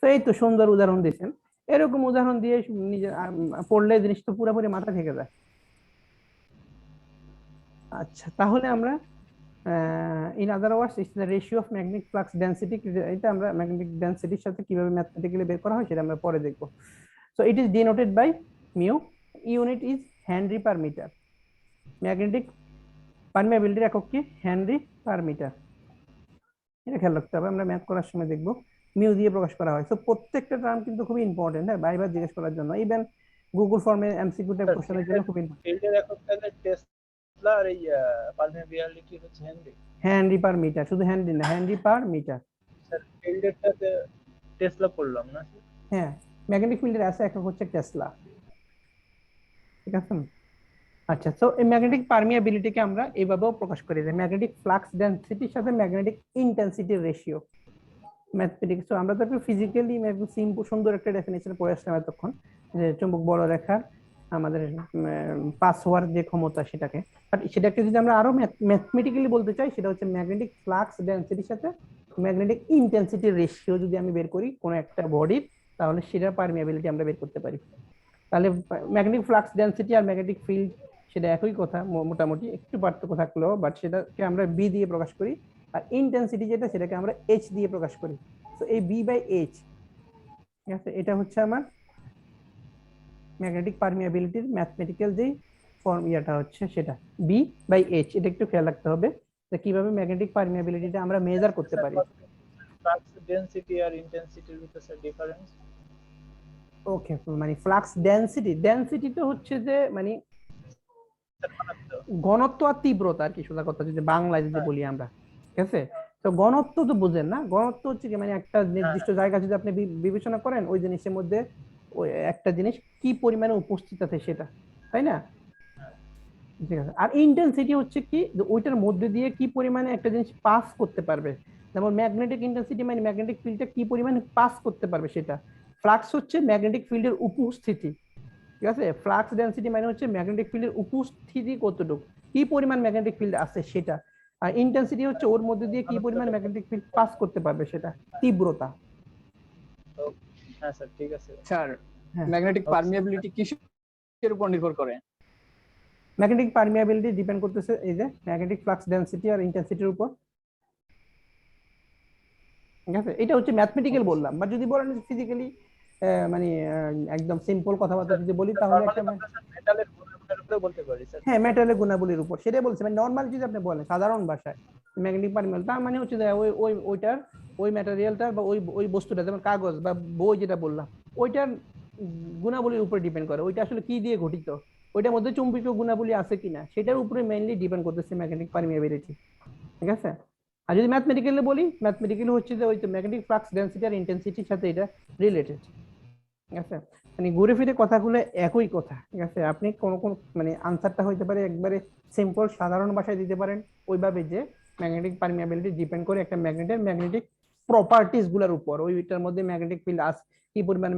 তো এই তো সুন্দর উদাহরণ দিয়েছেন। এরকম উদাহরণ দিয়ে নিজে পড়লে জিনিসটা পুরোপুরি মাথা থেকে যায়। আচ্ছা, তাহলে আমরা in other words it's the ratio of magnetic flux density. এটা আমরা ম্যাগনেটিক ডেনসিটির সাথে কিভাবে ম্যাথমেটিক্যালি বের করা হয় সেটা আমরা পরে দেখব। So it is denoted by mu, unit is henry per metre. Magnetic পারমিয়াবিলিটির একক কি? Henry per metre. এটা খেয়াল রাখতে হবে, আমরা ম্যাথ করার সময় দেখব মিউ দিয়ে প্রকাশ করা হয়। সো প্রত্যেকটা টার্ম কিন্তু খুব ইম্পর্টেন্ট, হ্যাঁ, বাইবার জিজ্ঞেস করার জন্য, ইভেন গুগল ফর্মে এমসিকিউ টাইপ কোশ্চেনের জন্য খুব ইম্পর্টেন্ট। ফিল্ডের একক তাহলে টেসলা আর এই পারমিয়াবিলিটি হচ্ছে হেনরি। হেনরি পার মিটার, শুধু হেনরি না, হেনরি পার মিটার। স্যার ফিল্ডেরটাতে টেসলা পড়লাম না? হ্যাঁ, ম্যাগনেটিক ফিল্ডের আছে একক হচ্ছে টেসলা, ঠিক আছে। আচ্ছা, সো এই ম্যাগনেটিক পারমিয়াবিলিটিকে আমরা এইভাবেও প্রকাশ করি যে ম্যাগনেটিক ফ্লাক্স ডেনসিটির সাথে ম্যাগনেটিক ইন্টেন্সিটির রেশিও। ম্যাথমেটিক্স, তো আমরা তো একটু ফিজিক্যালি সিম্পল সুন্দর একটা ডেফিনেশন পড়ে আসলাম এতক্ষণ, যে চুম্বক বলরেখার আমাদের পাস হওয়ার যে ক্ষমতা সেটাকে, বাট সেটাকে যদি আমরা আরো ম্যাথমেটিক্যালি বলতে চাই, সেটা হচ্ছে ম্যাগনেটিক ফ্লাক্স ডেনসিটির সাথে ম্যাগনেটিক ইন্টেন্সিটির রেশিও যদি আমি বের করি কোন একটা বডির, তাহলে সেটার পারমিয়াবিলিটি আমরা বের করতে পারি। তাহলে ম্যাগনেটিক ফ্লাক্স ডেনসিটি আর ম্যাগনেটিক ফিল্ড সেটা একই কথা, মোটামুটি একটু পার্থক্য থাকলেও, বাট সেটাকে আমরা বি দিয়ে প্রকাশ করি, আর ইন্টেন্সিটি যেটা সেটাকে আমরা এইচ দিয়ে প্রকাশ করি। তো এই বি বাই এইচ, ঠিক আছে, এটা হচ্ছে আমার ম্যাগনেটিক পারমিয়াবিলিটির ম্যাথমেটিক্যাল যেই ফর্মুলাটা হচ্ছে সেটা বি বাই এইচ। এটা একটু খেয়াল রাখতে হবে যে কিভাবে ম্যাগনেটিক পারমিয়াবিলিটিটা আমরা মেজার করতে পারি। ফ্লাক্স ডেনসিটি আর ইন্টেন্সিটির ভিতরে স্যার ডিফারেন্স? ওকে, মানে ফ্লাক্স ডেনসিটি, ডেনসিটি তো হচ্ছে যে মানে ঘনত্ব আর তীব্রতা আর কি, সোজা কথা যদি বাংলায় যদি বলি আমরা, ঠিক আছে। তো ঘনত্ব তো বুঝেন না, ঘনত্ব হচ্ছে কি মানে একটা নির্দিষ্ট জায়গা যদি আপনি বিবেচনা করেন ওই জিনিসের মধ্যে ওই একটা জিনিস কি পরিমাণে উপস্থিত আছে সেটা, তাই না? ঠিক আছে। আর ইন্টেন্সিটি হচ্ছে কি ওইটার মধ্যে দিয়ে কি পরিমাণে একটা জিনিস পাস করতে পারবে, যেমন ম্যাগনেটিক ইন্টেন্সিটি মানে ম্যাগনেটিক ফিল্ডটা কি পরিমাণে পাস করতে পারবে সেটা। ফ্লাক্স হচ্ছে ম্যাগনেটিক ফিল্ডের উপস্থিতি, ঠিক আছে। ফ্লাক্স ডেনসিটি মানে হচ্ছে ম্যাগনেটিক ফিল্ডের উপস্থিতি কতটুকু, কি পরিমাণ ম্যাগনেটিক ফিল্ড আছে সেটা। আর ইন্টেন্সিটি হচ্ছে ওর মধ্যে দিয়ে কি পরিমাণ ম্যাগনেটিক ফিল্ড পাস করতে পারবে সেটা, তীব্রতা। হ্যাঁ স্যার ঠিক আছে। স্যার ম্যাগনেটিক পারমিয়াবিলিটি কিসের উপর নির্ভর করে? ম্যাগনেটিক পারমিয়াবিলিটি ডিপেন্ড করতেছে এই যে ম্যাগনেটিক ফ্লাক্স ডেনসিটি আর ইন্টেন্সিটির উপর, ঠিক আছে। এটা হচ্ছে ম্যাথমেটিক্যাল বললাম, বা যদি বলেন ফিজিক্যালি মানে একদম সিম্পল কথাবার্তা যদি বলি তাহলে একটা মেটালের গুণাগুণের উপরে বলতে পারি স্যার। হ্যাঁ মেটালের গুণাবলীর উপর, সেটাই বলছি। মানে নরমাল যদি আপনি বলেন সাধারণ ভাষায় ম্যাগনেটিক পারমিয়াবিলিটি তার মানে হচ্ছে যে ওইটার ওই ম্যাটেরিয়ালটার বা ওই বস্তুটা, যেমন কাগজ বা বই যেটা বললাম, ওইটার গুণাবলীর উপরে ডিপেন্ড করে ওইটা আসলে কি দিয়ে গঠিত, ওইটার মধ্যে চুম্বকীয় গুণাবলী আছে কিনা সেটার উপরে মেইনলি ডিপেন্ড করতেছে ম্যাগনেটিক পারমিয়াবিলিটি, ঠিক আছে। আর যদি ম্যাথমেটিক্যালি বলি, ম্যাথমেটিক্যালি হচ্ছে যে ওই ম্যাগনেটিক ফ্লাক্স ডেনসিটি আর ইন্টেন্সিটির সাথে এটা রিলেটেড, ঠিক আছে। মানে ঘুরে ফিরে কথাগুলো একই কথা, ঠিক আছে। আপনি কোন মানে আনসারটা হইতে পারে একবারে সিম্পল সাধারণ ভাষায় দিতে পারেন ওইভাবে যে ম্যাগনেটিক পারমিয়াবিলিটি ডিপেন্ড করে একটা ম্যাগনেটের ম্যাগনেটিক প্রপার্টিজ গুলোর উপর, ওইটার মধ্যে ম্যাগনেটিক ফিল্ড আছে কি পরিমাণ,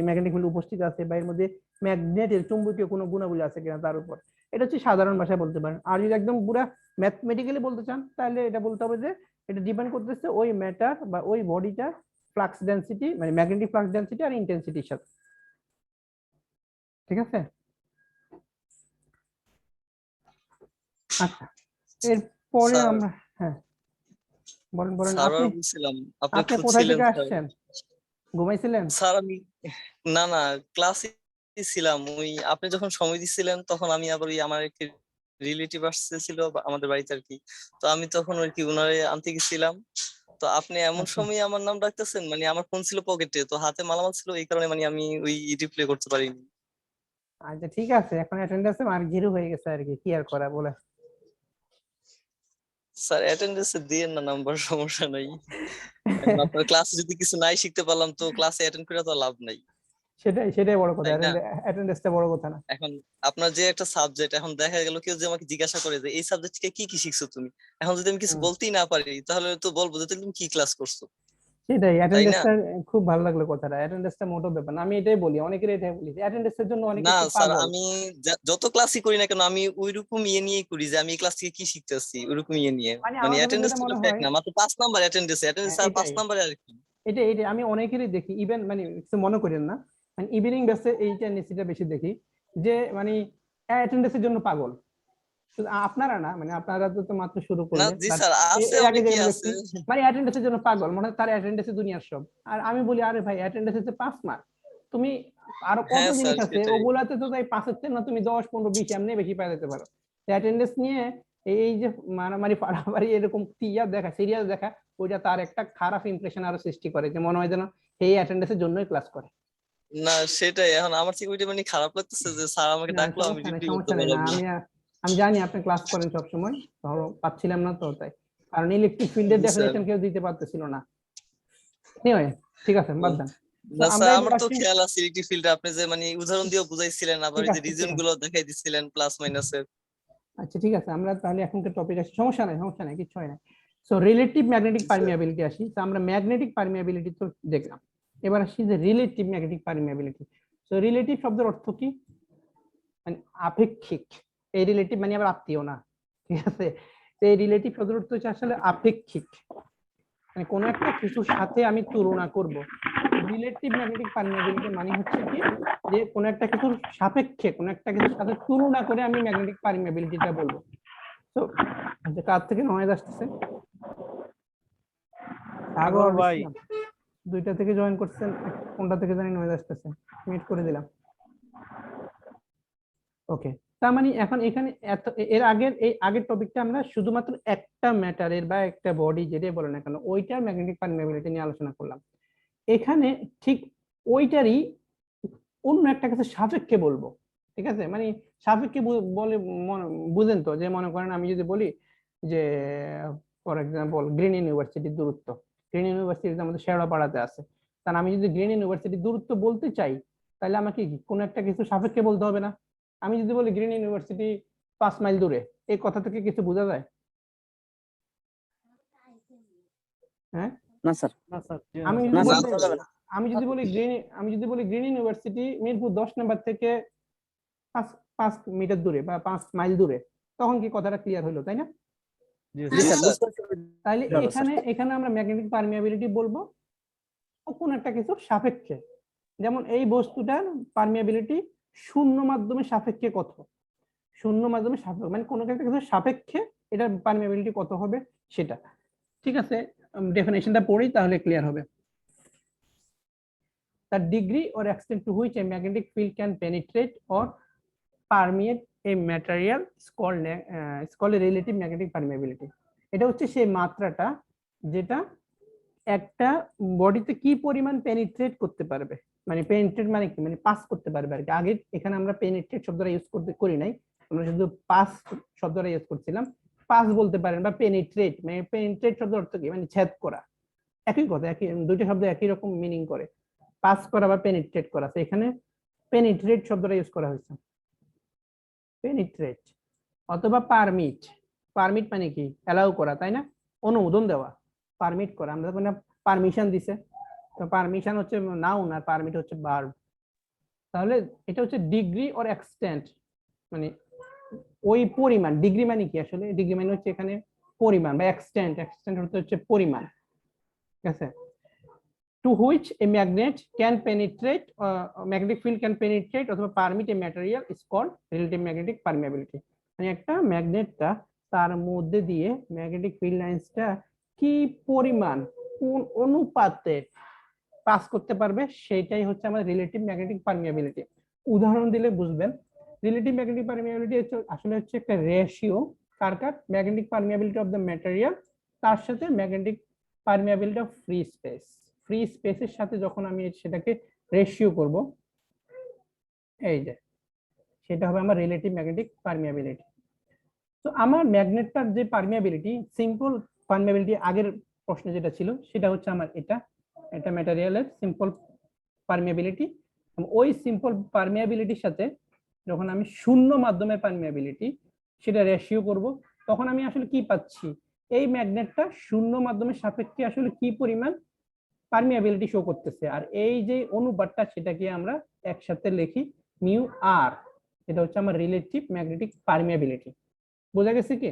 ম্যাগনেটিক ফিল্ড উপস্থিত আছে বা এর মধ্যে ম্যাগনেটের চুম্বকীয় কোনো গুণাবলী আছে কিনা তার উপর। এটা হচ্ছে সাধারণ ভাষায় বলতে পারেন। আর যদি একদম পুরো ম্যাথমেটিক্যালি বলতে চান তাহলে এটা বলতে হবে যে এটা ডিপেন্ড করতেছে ওই ম্যাটার বা ওই বডিটা ফ্লাক্স ডেনসিটি মানে ম্যাগনেটিক ফ্লাক্স ডেনসিটি আর ইন্টেন্সিটির সাথে, ঠিক আছে। আচ্ছা এরপরে স্যার আমরা হ্যাঁ বলেন বলেন স্যার আপনি বলছিলাম আপনি আপনি কোথায় খুঁজছিলেন থেকে স্যার। আসছেন, ঘুমাইছিলেন? স্যার আমি না না ক্লাসে ছিলাম, ওই আপনি যখন সময় দিচ্ছিলেন তখন আমি আবার ওই আমার একটি রিলেটিভ আসছিল আমাদের বাড়িতে আর কি, তো আমি তখন আর কি উনারে আনতে গেছিলাম। তো আপনি এমন আচ্ছা সময় আমার নাম ডাকতেছেন, মানে আমার ফোন ছিল পকেটে, তো হাতে মালামাল ছিল, এই কারণে মানে আমি ওই রিপ্লে করতে পারিনি। আচ্ছা ঠিক আছে, এখন অ্যাটেন্ডেন্সে মার্ক 0 হয়ে গেছে আর কি আর করা বলে। স্যার অ্যাটেন্ডেন্সে দিয়েন না নাম্বার, সমস্যা নাই। এখন আপনার ক্লাসে যদি কিছু নাই শিখতে পারলাম তো ক্লাসে অ্যাটেন্ড করে তো লাভ নাই, সেটাই বড় কথা, তাই না? অ্যাটেন্ডেন্সটা বড় কথা না। এখন আপনার যে একটা সাবজেক্ট, এখন দেখা গেল কেউ যে আমাকে জিজ্ঞাসা করে যে এই সাবজেক্ট থেকে কি কি শিখছো তুমি, এখন যদি আমি কিছু বলতেই না পারি তাহলে তো বলবো যে তুমি কি ক্লাস করছো, সেটাই তাই না? অ্যাটেন্ডেন্সটা খুব ভালো লাগলো কথাটা, অ্যাটেন্ডেন্সটা মোটো ব্যাপার না। আমি এটাই বলি, অনেকের এটাই বলি অ্যাটেন্ডেন্সের জন্য অনেকে না একটু স্যার, পাগল। আমি যত ক্লাসই করি না কেন আমি ওইরকম ইয়ে নিয়েই করি যে আমি এই ক্লাস থেকে কি শিখতেছি ওইরকম ইয়ে নিয়ে, মানে মানে আমার কাছে অ্যাটেন্ডেন্স যেটা তো মনে ফেক হয় না, মাত্র 5 নাম্বার অ্যাটেন্ডেন্স, আর 5 এটাই নাম্বারে আর কি। এটাই আমি অনেকেরই দেখি, ইভেন মানে কিছু মনে করেন না, মানে ইভিনিং বেসে এই টেন্ডেন্সিটা বেশি দেখি যে মানে অ্যাটেন্ডেন্সের জন্য পাগল। শুধু আপনারা না, মানে আপনারা তো মাত্র শুরু না করলেন, জি but স্যার, আছে এর আগে অনেকেই যেগুলো আছে। দেখছি মানে অ্যাটেন্ডেন্সের জন্য পাগল, মানে তার অ্যাটেন্ডেন্সে দুনিয়ার সব। আর আমি বলি আরে ভাই অ্যাটেন্ডেন্স হচ্ছে 5 মার্ক, তুমি আরো কত হ্যাঁ জিনিস স্যার আছে সেটাই। ওগুলাতে তো তাই 5 এর না তুমি 10 15 20 এমনি বেশি পাই যেতে পারো। অ্যাটেন্ডেন্স নিয়ে এই যে মারামারি পারামারি এরকম টিয়া দেখা সিরিয়াস দেখা, ওইটা তার একটা খারাপ ইমপ্রেশন আরো সৃষ্টি করে, যে মনে হয় যেন এই অ্যাটেন্ডেন্সের জন্যই ক্লাস করে। না সেটাই, এখন আমার থেকে ওইটা মানে খারাপ লাগতেছে যে স্যার আমাকে না ডাকলো আমি রিপ্লাই করতে সমস্যা নেই না, পারলাম না। আমি জানি আপনি ক্লাস করেন সব সময়, ধরো পাচ্ছিলাম না তো তাই, কারণ ইলেকট্রিক ফিল্ডের জি স্যার। ডেফিনেশন কেউ দিতে পারতেছিল না। এনিওয়ে ঠিক আছে বাদ দেন। না আমরা স্যার, এবার আমার তো আসি, খেয়াল আছে ইলেকট্রিক ফিল্ডে আপনি যে মানে উদাহরণ দিয়ে বুঝাইছিলেন, আবার ঠিক ওই যে আছে রিজন গুলো দেখাই দিছিলেন প্লাস মাইনাসের। আচ্ছা ঠিক আছে, আমরা তাহলে এখনকার টপিক আসি, সমস্যা নাই কিছু হয় না। সো রিলেটিভ ম্যাগনেটিক পারমিয়াবিলিটি আসি। তো আমরা ম্যাগনেটিক পারমিয়াবিলিটি তো দেখলাম, এবার আসি যে relative magnetic permeability. So relative শব্দের অর্থ কি? মানে আপেক্ষিক। এই রিলেটিভ মানে আবার আত্মীয় না, ঠিক আছে। তো এই রিলেটিভ শব্দের অর্থ হচ্ছে আসলে আপেক্ষিক, মানে কোনো একটা কিছুর সাথে আমি তুলনা করব, রিলেটিভ ম্যাগনেটিক পারমিয়াবিলিটি মানে হচ্ছে কি যে কোন একটা কিছুর সাপেক্ষে কোন একটা কিছুর সাথে তুলনা করে আমি ম্যাগনেটিক পারমিয়াবিলিটিটা বলবো। তো আচ্ছা, কার থেকে নয়েজ আসতেছে? সাগর ভাই। ইসলাম, দুইটা থেকে জয়েন করছেন, কোনটা থেকে জানি নয়েজ আসতেছে, মিউট করে দিলাম। ওকে, তার মানে এখন এখানে এর আগের টপিকটা আমরা শুধুমাত্র একটা ম্যাটারের বা একটা বডি যেটাই বলে না কেন ওইটার ম্যাগনেটিক পারমিয়াবিলিটি নিয়ে আলোচনা করলাম। এখানে ঠিক ওইটারই অন্য একটা কাছে সাপেক্ষে বলবো, ঠিক আছে? মানে সাপেক্ষে বলে বুঝেন তো, যে মনে করেন আমি যদি বলি যে ফর এক্সাম্পল গ্রিন ইউনিভার্সিটির দূরত্ব, গ্রিন ইউনিভার্সিটি আমাদের শেওড়াপাড়াতে আছে, তাহলে আমি যদি গ্রিন ইউনিভার্সিটির দূরত্ব বলতে চাই তাহলে আমাকে কোনো একটা কিছু সাপেক্ষে বলতে হবে না? আমি যদি বলি গ্রিন ইউনিভার্সিটি 5 মাইল দূরে, এই কথা থেকে কিছু বোঝা যায়? হ্যাঁ না স্যার, না স্যার, আমি না যদি স্যার, বলি বলা যাবে না। আমি যদি বলি গ্রিন ইউনিভার্সিটি মিরপুর 10 নম্বর থেকে 5 মিটার দূরে বা 5 মাইল দূরে, তখন কি কথাটা ক্লিয়ার হলো, তাই না? জি জি স্যার। স্যার, বুঝতে তাইলে ভালো, স্যার। এখানে আমরা ম্যাগনেটিক পারমিয়াবিলিটি বলবো কোন একটা কিছুর সাপেক্ষে। যেমন এই বস্তুটার পারমিয়াবিলিটি শূন্য মাধ্যমে সাপেক্ষে কত, শূন্য মাধ্যমে সাপেক্ষে মানে কোনো একটা কিছুর সাপেক্ষে এটার পারমিয়াবিলিটি কত হবে সেটা। ঠিক আছে, ডেফিনেশনটা পড়ি তাহলে ক্লিয়ার হবে। The degree or extent to which a magnetic field can penetrate or permeate a material is called a relative magnetic permeability. এটা হচ্ছে সেই মাত্রাটা যেটা একটা বডিতে কি পরিমাণ পেনিট্রেট করতে পারবে, মানে পেনিট্রেট মানে কি, মানে পাস করতে পারবে আর কি। আগে এখানে আমরা পেনিট্রেট শব্দটা ইউজ করি নাই, আমরা শুধু পাস শব্দটা ইউজ করছিলাম। পাস বলতে পারেন বা পেনিট্রেট, মানে পেনিট্রেট শব্দের অর্থ কি, মানে ছেদ করা, একই কথা, একই, দুইটা শব্দ একই রকম মিনিং করে, পাস করা বা পেনিট্রেট করা। তো এখানে পেনিট্রেট শব্দটা ইউজ করা হয়েছে, পেনিট্রেট অথবা পারমিট। পারমিট মানে কি, অ্যালাউ করা, তাই না? অনুমোদন দেওয়া, পারমিট করা, আমরা যখন পারমিশন দিছে, তো পারমিশন হচ্ছে নাউন আর পারমিট হচ্ছে ভার্ব। তাহলে এটা হচ্ছে ডিগ্রি অর এক্সটেন্ট, মানে ওই পরিমাণ। ডিগ্রি মানে কি আসলে, ডিগ্রি মানে হচ্ছে এখানে পরিমাণ, বা এক্সটেন্ট হচ্ছে পরিমাণ, ঠিক আছে? To which a magnet can penetrate, magnetic field can penetrate অথবা permit a material is called relative magnetic permeability. মানে একটা ম্যাগনেটটা তার মধ্যে দিয়ে ম্যাগনেটিক ফিল্ড লাইন্সটা কি পরিমাণ, কোন অনুপাতে পাস করতে পারবে, সেটাই হচ্ছে আমাদের রিলেটিভ ম্যাগনেটিক পারমিয়াবিলিটি। উদাহরণ দিলে বুঝবেন। রিলেটিভ ম্যাগনেটিক পারমিয়াবিলিটি আসলে হচ্ছে একটা ratio car magnetic permeability of the material তার সাথে magnetic permeability of free space. Free স্পেসের সাথে যখন আমি সেটাকে রেশিও করব, এই যে সেটা হবে আমার রিলেটিভ ম্যাগনেটিক পারমিয়াবিলিটি। তো আমার ম্যাগনেটটার যে পারমিয়াবিলিটি, সিম্পল পারমিয়াবিলিটি আগের প্রশ্নে যেটা ছিল সেটা হচ্ছে আমার এটা ম্যাটেরিয়ালের সিম্পল পারমিয়াবিলিটি। ওই সিম্পল পারমিয়াবিলিটির সাথে যখন আমি শূন্য মাধ্যমের পারমিয়াবিলিটি সেটা রেশিও করব, তখন আমি আসলে কি পাচ্ছি, এই ম্যাগনেটটা শূন্য মাধ্যমের সাপেক্ষে আসলে কি পরিমাণ পারমিয়াবিলিটি শো করতেছে। আর এই যে অনুপাতটা সেটাকে আমরা একসাথে লিখি মিউ আর, এটা হচ্ছে আমার রিলেটিভ ম্যাগনেটিক পারমিয়াবিলিটি। বোঝা গেছে কি?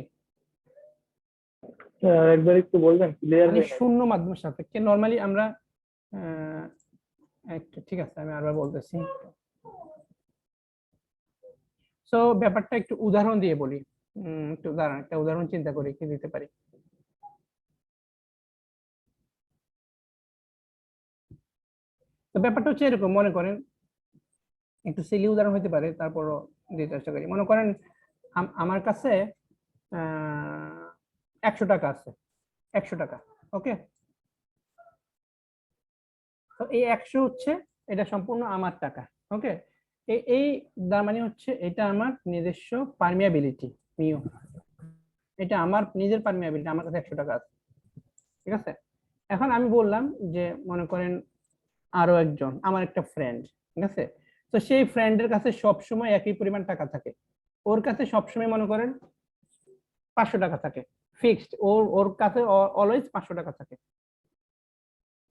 একবার একটু বলবেন, ক্লিয়ার মানে শূন্য মাধ্যমের সাপেক্ষে নরমালি আমরা একটা, ঠিক আছে আমি আবার বলতেছি। সো ব্যাপারটা একটু উদাহরণ দিয়ে বলি, একটা উদাহরণ চিন্তা করে কি দিতে পারি। তো ব্যাপারটা হচ্ছে এরকম, মনে করেন একটু সিলি উদাহরণ হতে পারে, তারপরও দিতে চেষ্টা করি। মনে করেন আমার কাছে 100 টাকা আছে, 100 টাকা, ওকে? তো এই 100 হচ্ছে এটা সম্পূর্ণ আমার টাকা, ওকে? এই তার মানে হচ্ছে এটা আমার নিজস্ব পারমিয়াবিলিটি মিউ, এটা আমার নিজের পারমিয়াবিলিটি, আমার কাছে 100 টাকা আছে, ঠিক আছে? এখন আমি বললাম যে মনে করেন আরো একজন আমার একটা ফ্রেন্ড, ঠিক আছে? তো সেই ফ্রেন্ডের কাছে সবসময় একই পরিমাণ টাকা থাকে, ওর কাছে সবসময় মনে করেন 500 টাকা থাকে ফিক্সড, ওর কাছে অলওয়েজ 500 টাকা থাকে।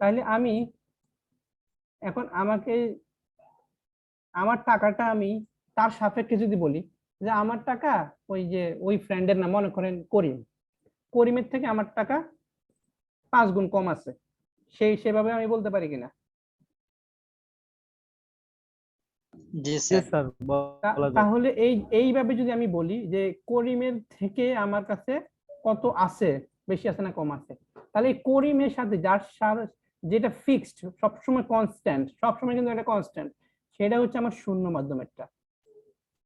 তাহলে আমি এখন আমার টাকাটা আমি তার সাপেক্ষে যদি বলি যে আমার টাকা ওই ফ্রেন্ডের নাম মনে করেন করিমের থেকে আমার টাকা 5 গুণ কম আছে, সেভাবে আমি বলতে পারি কিনা? জি জি স্যার। স্যার বলা যায়। তাহলে এইভাবে যদি আমি বলি যে করিমের থেকে আমার কাছে কত আছে, বেশি আছে না কম আছে, তাহলে এই করিমের সাথে যেটা ফিক্সড সবসময় কনস্ট্যান্ট, সবসময় কিন্তু একটা কনস্ট্যান্ট, সেটা হচ্ছে আমার শূন্য মাধ্যমেরটা।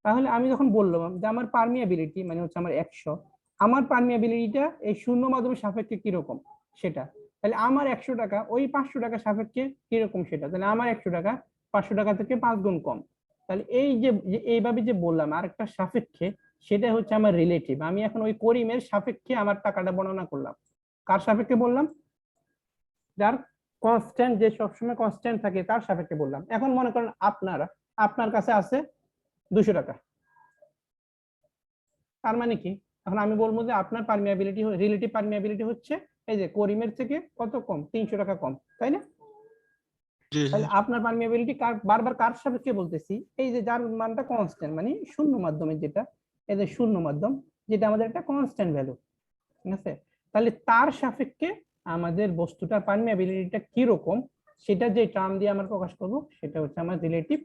তাহলে আমি যখন বললাম যে আমার পারমিয়াবিলিটি মানে হচ্ছে আমার 100, আমার পারমিয়াবিলিটিটা এই শূন্য মাধ্যমের সাপেক্ষে কিরকম সেটা, তাহলে আমার 100 টাকা ওই 500 টাকা সাপেক্ষে কিরকম সেটা, তাহলে আমার 100 টাকা 500 টাকা থেকে 5 গুণ কম। তাহলে এই যে এইভাবে যে বললাম আরেকটা সাপেক্ষে, সেটা হচ্ছে আমার রিলেটিভ। আমি এখন ওই করিমের সাপেক্ষে আমার টাকাটা বর্ণনা করলাম। কার সাপেক্ষে বললাম? যার কনস্ট্যান্ট, যে সবসময় কনস্ট্যান্ট থাকে তার সাপেক্ষে বললাম। এখন মনে করেন আপনার কাছে আছে 200 টাকা, তার মানে কি, এখন আমি বলবো যে আপনার পারমিয়াবিলিটি, রিলেটিভ পারমিয়াবিলিটি হচ্ছে এই যে করিমের থেকে কত কম, 300 টাকা কম, তাই না? তাহলে আপনার পারমিয়াবিলিটি বারবার কার সাপেক্ষে বলতেছি, এই যে যার মানটা কনস্ট্যান্ট, মানে শূন্য মাধ্যমের যেটা, এই যে শূন্য মাধ্যম যেটা আমাদের একটা কনস্ট্যান্ট ভ্যালু, ঠিক আছে? তাহলে তার সাপেক্ষে আমাদের বস্তুটার পারমিয়াবিলিটিটা কি রকম, সেটা যে টার্ম দিয়ে আমরা প্রকাশ করব সেটা হচ্ছে আমার রিলেটিভ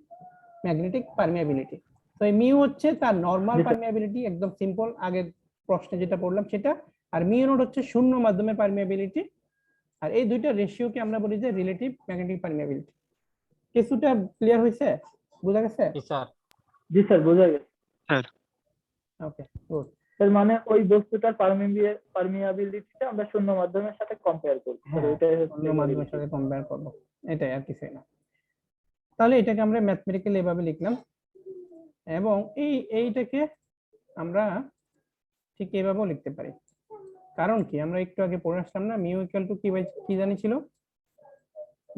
ম্যাগনেটিক পারমিয়াবিলিটি। তো এই মিউ হচ্ছে তার নরমাল পারমিয়াবিলিটি, একদম সিম্পল, আগের প্রশ্নে যেটা পড়লাম সেটা। আর মিউ নট হচ্ছে শূন্য মাধ্যমের পারমিয়াবিলিটি। আর এই দুইটা রেশিওকে আমরা বলি যে রিলেটিভ ম্যাগনেটিক পারমিয়াবিলিটি। কিছুটা ক্লিয়ার হয়েছে, বোঝা গেছে? জি স্যার, বোঝা গেছে। ওকে, গুড। এর মানে ওই বস্তুটার পারমিয়াবিলিটিটা আমরা শূন্য মাধ্যমের সাথে কম্পেয়ার করব, স্যার হ্যাঁ, ওইটাই অন্য হচ্ছে মাধ্যমের সাথে কম্পেয়ার করব, এটাই আর কিছুই না। তাহলে এটাকে আমরা ম্যাথমেটিক্যালি এভাবে লিখলাম, এবং এইটাকে আমরা ঠিক এভাবেও লিখতে পারি। কারণ কি, আমরা একটু আগে পড়ে আসলাম না, মিউ ইকুয়াল টু কি জানি ছিল,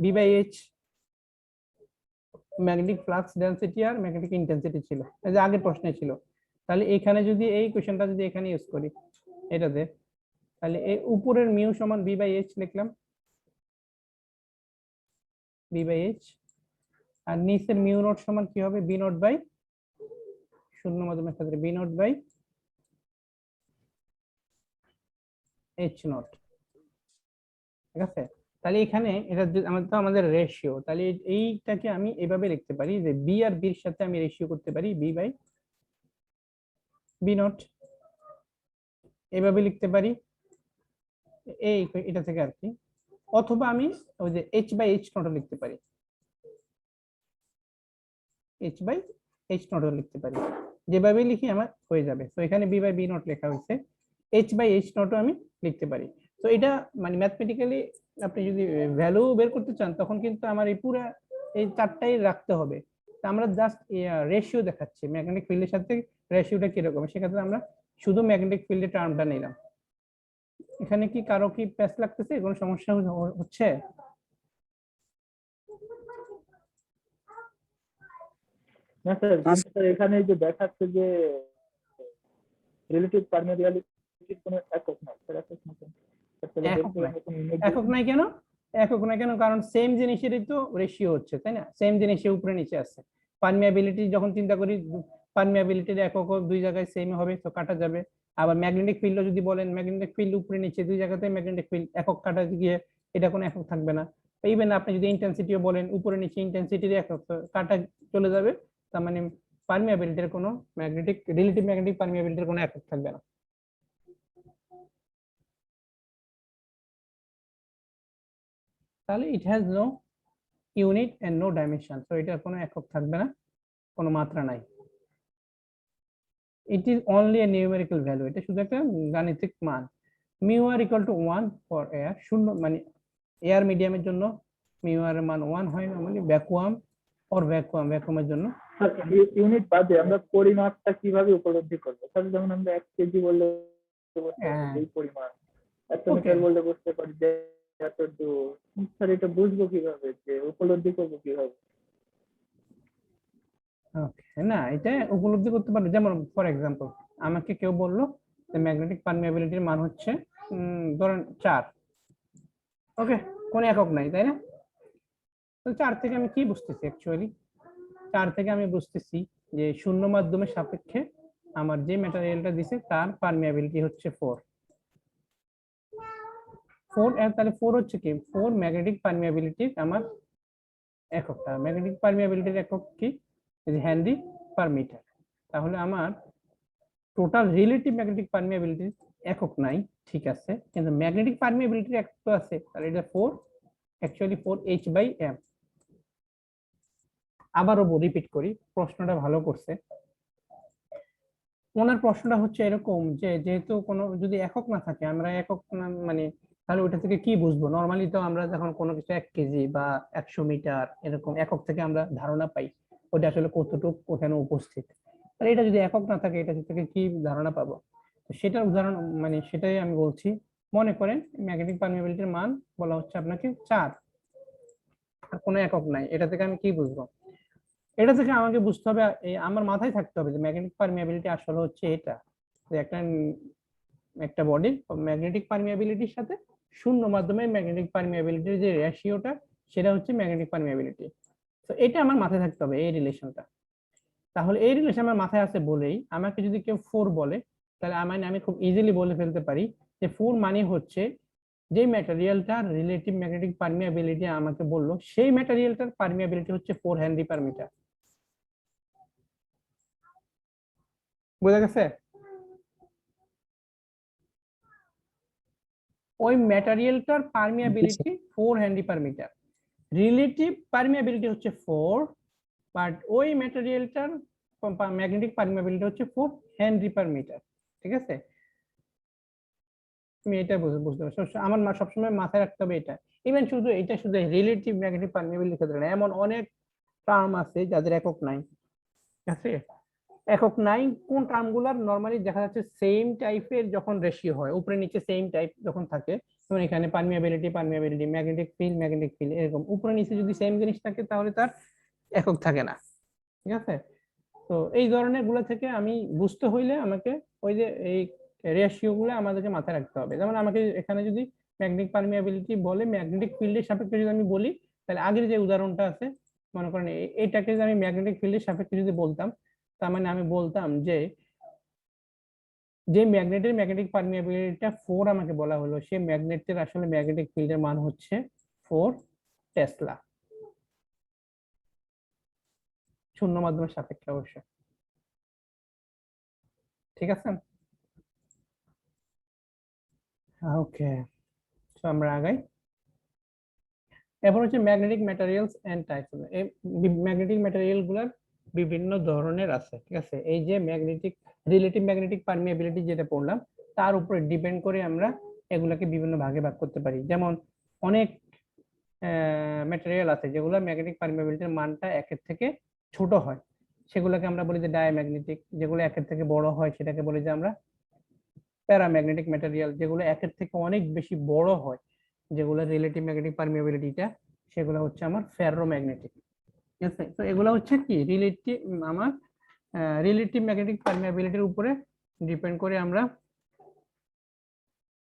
B by H, magnetic flux density আর ম্যাগনেটিক ইন্টেন্সিটি ছিল, এই যে আগের প্রশ্নে ছিল। তাহলে এখানে যদি এই কোশ্চেনটা যদি এখানে ইউজ করি এটাতে, তাহলে এই উপরের মিউ সমান বি বাই এইচ লিখলাম, বি বাই এইচ, আর নিচের মিউ নট সমান কি হবে, বি নট বাই শূন্য মাধ্যমের ক্ষেত্রে B not by H naught, ঠিক আছে? তাহলে এখানে এটা আমাদের রেশিও, তাহলে এইটাকে আমি এভাবে লিখতে পারি যে বি আর বির সাথে আমি রেশিও করতে পারি বি বাই বি নট, এভাবে লিখতে পারি এই এটা থেকে আর কি। অথবা আমি ওই যে এইচ বাই এইচ নট লিখতে পারি, এইচ বাই এইচ নট লিখতে পারি, যেভাবে লিখি আমার হয়ে যাবে। তো এখানে বি বাই বি নট লেখা হয়েছে, এইচ বাই এইচ নট আমি লিখতে পারি। তো এটা মানে ম্যাথমেটিক্যালি আপনি যদি ভ্যালু বের করতে চান তখন কিন্তু আমার এই পুরো এই চারটাই রাখতে হবে। তো আমরা জাস্ট রেশিও দেখাচ্ছি ম্যাগনেটিক ফিল্ডের সাথে রেশিওটা কিরকম, সেক্ষেত্রে আমরা শুধু ম্যাগনেটিক ফিল্ডের টার্মটা নিলাম। এখানে কি কারো কি প্যাচ লাগতেছে, কোনো সমস্যা হচ্ছে? না স্যার, কিন্তু স্যার এখানে যে দেখাচ্ছে যে রিলেটিভ পারমিয়াবিলিটির কোনো একক নাই স্যার, একক নাই। একক নাই কেন? একক নাই কেন? কারণ সেম জিনিসেরই তো রেশিও হচ্ছে, তাই না? সেম জিনিসের উপরে নিচে আছে। পারমিয়াবিলিটি যখন চিন্তা করি, পারমিয়াবিলিটির একক দুই জায়গায় সেম হবে, তো কাটা যাবে। আবার ম্যাগনেটিক ফিল্ডও যদি বলেন, ম্যাগনেটিক ফিল্ড উপরে নিচে দুই জায়গাতে ম্যাগনেটিক ফিল্ড, একক কাটা গিয়ে এটা কোনো একক থাকবে না। ইভেন আপনি যদি ইন্টেন্সিটিও বলেন, উপরে নিচে ইন্টেন্সিটির একক কাটা চলে যাবে, তার মানে পারমিয়াবিলিটির কোনো ম্যাগনেটিক রিলেটিভ ম্যাগনেটিক পারমিয়াবিলিটির কোনো একক থাকবে না। তাহলে it has no unit and no dimension, তো এটার কোনো একক থাকবে না, কোনো মাত্রা নাই। It is only a numerical value, এটা শুধু একটা গাণিতিক মান। Mu r equal to 1 for air, শূন্য মানে এয়ার মিডিয়ামের জন্য মিউ আর এর মান 1 হয় না, মানে ভ্যাকুয়াম অর ভ্যাকুয়ামের জন্য। ইউনিট বাদে আমরা পরিমাপটা কিভাবে উপলব্ধি করবো? তাহলে যেমন আমরা 1 কেজি বললে এই পরিমাণ, 1 মিটার বললে বুঝতে পারি যে এত দূর, স্যার এটা বুঝবো কিভাবে, যে উপলব্ধি করবো কিভাবে? ওকে, না এটা উপলব্ধি করতে পারবে, যেমন ফর এক্সাম্পল আমাকে কেউ বললো যে ম্যাগনেটিক পারমিয়াবিলিটির মান হচ্ছে ধরেন 4, ওকে, কোন একক নাই, তাই না? তো 4 থেকে আমি কি বুঝতেছি, অ্যাকচুয়ালি 4 থেকে আমি বুঝতেছি যে শূন্য মাধ্যমের সাপেক্ষে আমার যে ম্যাটেরিয়ালটা দিছে তার পারমিয়াবিলিটি হচ্ছে 4। তাহলে 4 হচ্ছে কি, 4 ম্যাগনেটিক পারমিয়াবিলিটির আমার এককটা। ম্যাগনেটিক পারমিয়াবিলিটির একক কি, হেনরি পার মিটার। তাহলে আমার টোটাল রিলেটিভ ম্যাগনেটিক পারমিয়াবিলিটি একক নাই, ঠিক আছে, কিন্তু ম্যাগনেটিক পারমিয়াবিলিটির একক তো আছে, তাহলে এটা 4 অ্যাকচুয়ালি 4h/m। আবারও রিপিট করি, প্রশ্নটা ভালো করছে। ওনার প্রশ্নটা হচ্ছে এরকম যে যেহেতু কোনো যদি একক না থাকে, আমরা একক মানে তাহলে ওটা থেকে কি বুঝবো? নর্মালি তো আমরা যখন কোনো কিছু 1 কেজি বা 100 মিটার এরকম একক থেকে আমরা ধারণা পাই ওটা আসলে কতটুকু ওখানে উপস্থিত। তাহলে এটা যদি একক না থাকে, এটা থেকে কি ধারণা পাবো? সেটার উদাহরণ মানে সেটাই আমি বলছি। মনে করেন ম্যাগনেটিক পারমিয়াবিলিটির মান বলা হচ্ছে আপনাকে 4, কোনো একক নাই, এটা থেকে আমি কি বুঝবো? এটা থেকে আমাকে বুঝতে হবে, আমার মাথায় থাকতে হবে যে ম্যাগনেটিক পারমিয়াবিলিটি আসলে হচ্ছে এটা, যে একটা বডির ম্যাগনেটিক পারমিয়াবিলিটির সাথে শূন্য মাধ্যমে ম্যাগনেটিক পারমিয়াবিলিটির যে রেশিওটা, সেটা হচ্ছে ম্যাগনেটিক পারমিয়াবিলিটি। তো এটা আমার মাথায় থাকতে হবে, এই রিলেশনটা। তাহলে এই রিলেশন আমার মাথায় আছে বলেই আমাকে যদি কেউ 4 বলে, তাহলে আমি খুব ইজিলি বলে ফেলতে পারি যে 4 মানে হচ্ছে যে ম্যাটেরিয়ালটার রিলেটিভ ম্যাগনেটিক পারমিয়াবিলিটি আমাকে বললো, সেই ম্যাটেরিয়ালটার পারমিয়াবিলিটি হচ্ছে 4 হেনরি পার মিটার। বোঝা গেছে? ওই ম্যাটেরিয়ালটার permeability 4 henry per metre, relative permeability হচ্ছে 4, বাট ওই ম্যাটেরিয়ালটার ম্যাগনেটিক পারমিয়াবিলিটি হচ্ছে 4 হেনরি পার মিটার। ঠিক আছে, তুমি এটা বুঝতে পারছো? আমার সবসময় মাথায় রাখতে হবে এটা। ইভেন শুধু এটা শুধু রিলেটিভ ম্যাগনেটিক পারমিয়াবিলিটি ক্ষেত্রে না, এমন অনেক টার্ম আছে যাদের একক নাই। ঠিক আছে, একক নাই কোন টার্মগুলোর নরমালি দেখা যাচ্ছে সেম টাইপের যখন রেশিও হয়, উপরে নিচে সেম টাইপ যখন থাকে, যেমন এখানে পারমিয়াবিলিটি ম্যাগনেটিক ফিল্ড এরকম উপরে নিচে যদি সেম জিনিস থাকে তাহলে তার একক থাকে না। ঠিক আছে, তো এই ধরনের গুলো থেকে আমি বুঝতে হইলে আমাকে ওই যে এই রেশিও গুলো আমাদেরকে মাথায় রাখতে হবে। যেমন আমাকে এখানে যদি ম্যাগনেটিক পারমিয়াবিলিটি বলে ম্যাগনেটিক ফিল্ডের সাপেক্ষে যদি আমি বলি, তাহলে আগের যে উদাহরণটা আছে মনে করেন এটাকে যদি আমি ম্যাগনেটিক ফিল্ডের সাপেক্ষে যদি বলতাম, তার মানে আমি বলতাম যে ম্যাগনেটের ম্যাগনেটিক পারমিয়াবিলিটিটা 4 আমাকে বলা হলো, সেই ম্যাগনেটের আসলে ম্যাগনেটিক ফিল্ডের মান হচ্ছে 4 টেসলা, শূন্য মাধ্যমের সাপেক্ষে অবশ্যই। ঠিক আছে, ওকে, তো আমরা আগাই। এরপর হচ্ছে ম্যাগনেটিক ম্যাটেরিয়ালস এন্ড টাইপস। এই ম্যাগনেটিক ম্যাটেরিয়াল গুলার বিভিন্ন ধরনের আছে। ঠিক আছে, এই যে ম্যাগনেটিক রিলেটিভ ম্যাগনেটিক পারমিয়াবিলিটি যেটা পড়লাম, তার উপরে ডিপেন্ড করে আমরা এগুলাকে বিভিন্ন ভাগে ভাগ করতে পারি। যেমন অনেক ম্যাটেরিয়াল আছে যেগুলো ম্যাগনেটিক পারমিয়াবিলিটির মানটা 1 থেকে ছোট হয়, সেগুলোকে আমরা বলি যে ডায়াম্যাগনেটিক। যেগুলো 1 থেকে বড় হয় সেটাকে বলি যে আমরা প্যারাম্যাগনেটিক ম্যাটেরিয়াল। যেগুলো 1 থেকে অনেক বেশি বড় হয়, যেগুলো রিলেটিভ ম্যাগনেটিক পারমিয়াবিলিটিটা, সেগুলো হচ্ছে আমার ফেরোম্যাগনেটিক। ঠিক আছে, তো এগুলো হচ্ছে কি রিলেটিভ, আমার রিলেটিভ ম্যাগনেটিক পারমিয়াবিলিটির উপরে ডিপেন্ড করে আমরা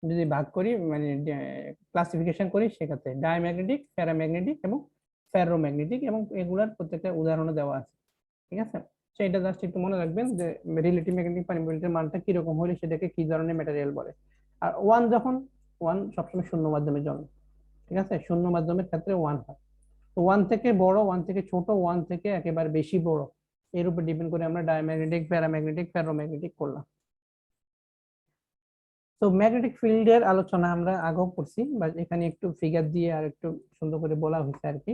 যদি ভাগ করি মানে ক্লাসিফিকেশন করি, সেক্ষেত্রে ডায়াম্যাগনেটিক, প্যারাম্যাগনেটিক এবং ফেরোম্যাগনেটিক, এবং এগুলার প্রত্যেকটা উদাহরণও দেওয়া আছে। ঠিক আছে, সেটা জাস্ট একটু মনে রাখবেন যে রিলেটিভ ম্যাগনেটিক পারমিয়াবিলিটির মানটা কিরকম হলে সেটাকে কি ধরনের ম্যাটেরিয়াল বলে। আর 1 যখন 1 সবসময় শূন্য মাধ্যমের জন্য। ঠিক আছে, শূন্য মাধ্যমের ক্ষেত্রে 1 হয়। তো 1 থেকে বড়, 1 থেকে ছোট, 1 থেকে একেবারে বেশি বড়, এর উপর ডিপেন্ড করে আমরা ডায়াম্যাগনেটিক, প্যারাম্যাগনেটিক, ফেরোম্যাগনেটিক করলাম। তো ম্যাগনেটিক ফিল্ডের আলোচনা আমরা আগেও করছি, বাট এখানে একটু ফিগার দিয়ে আর একটু সুন্দর করে বলা হয়েছে আর কি।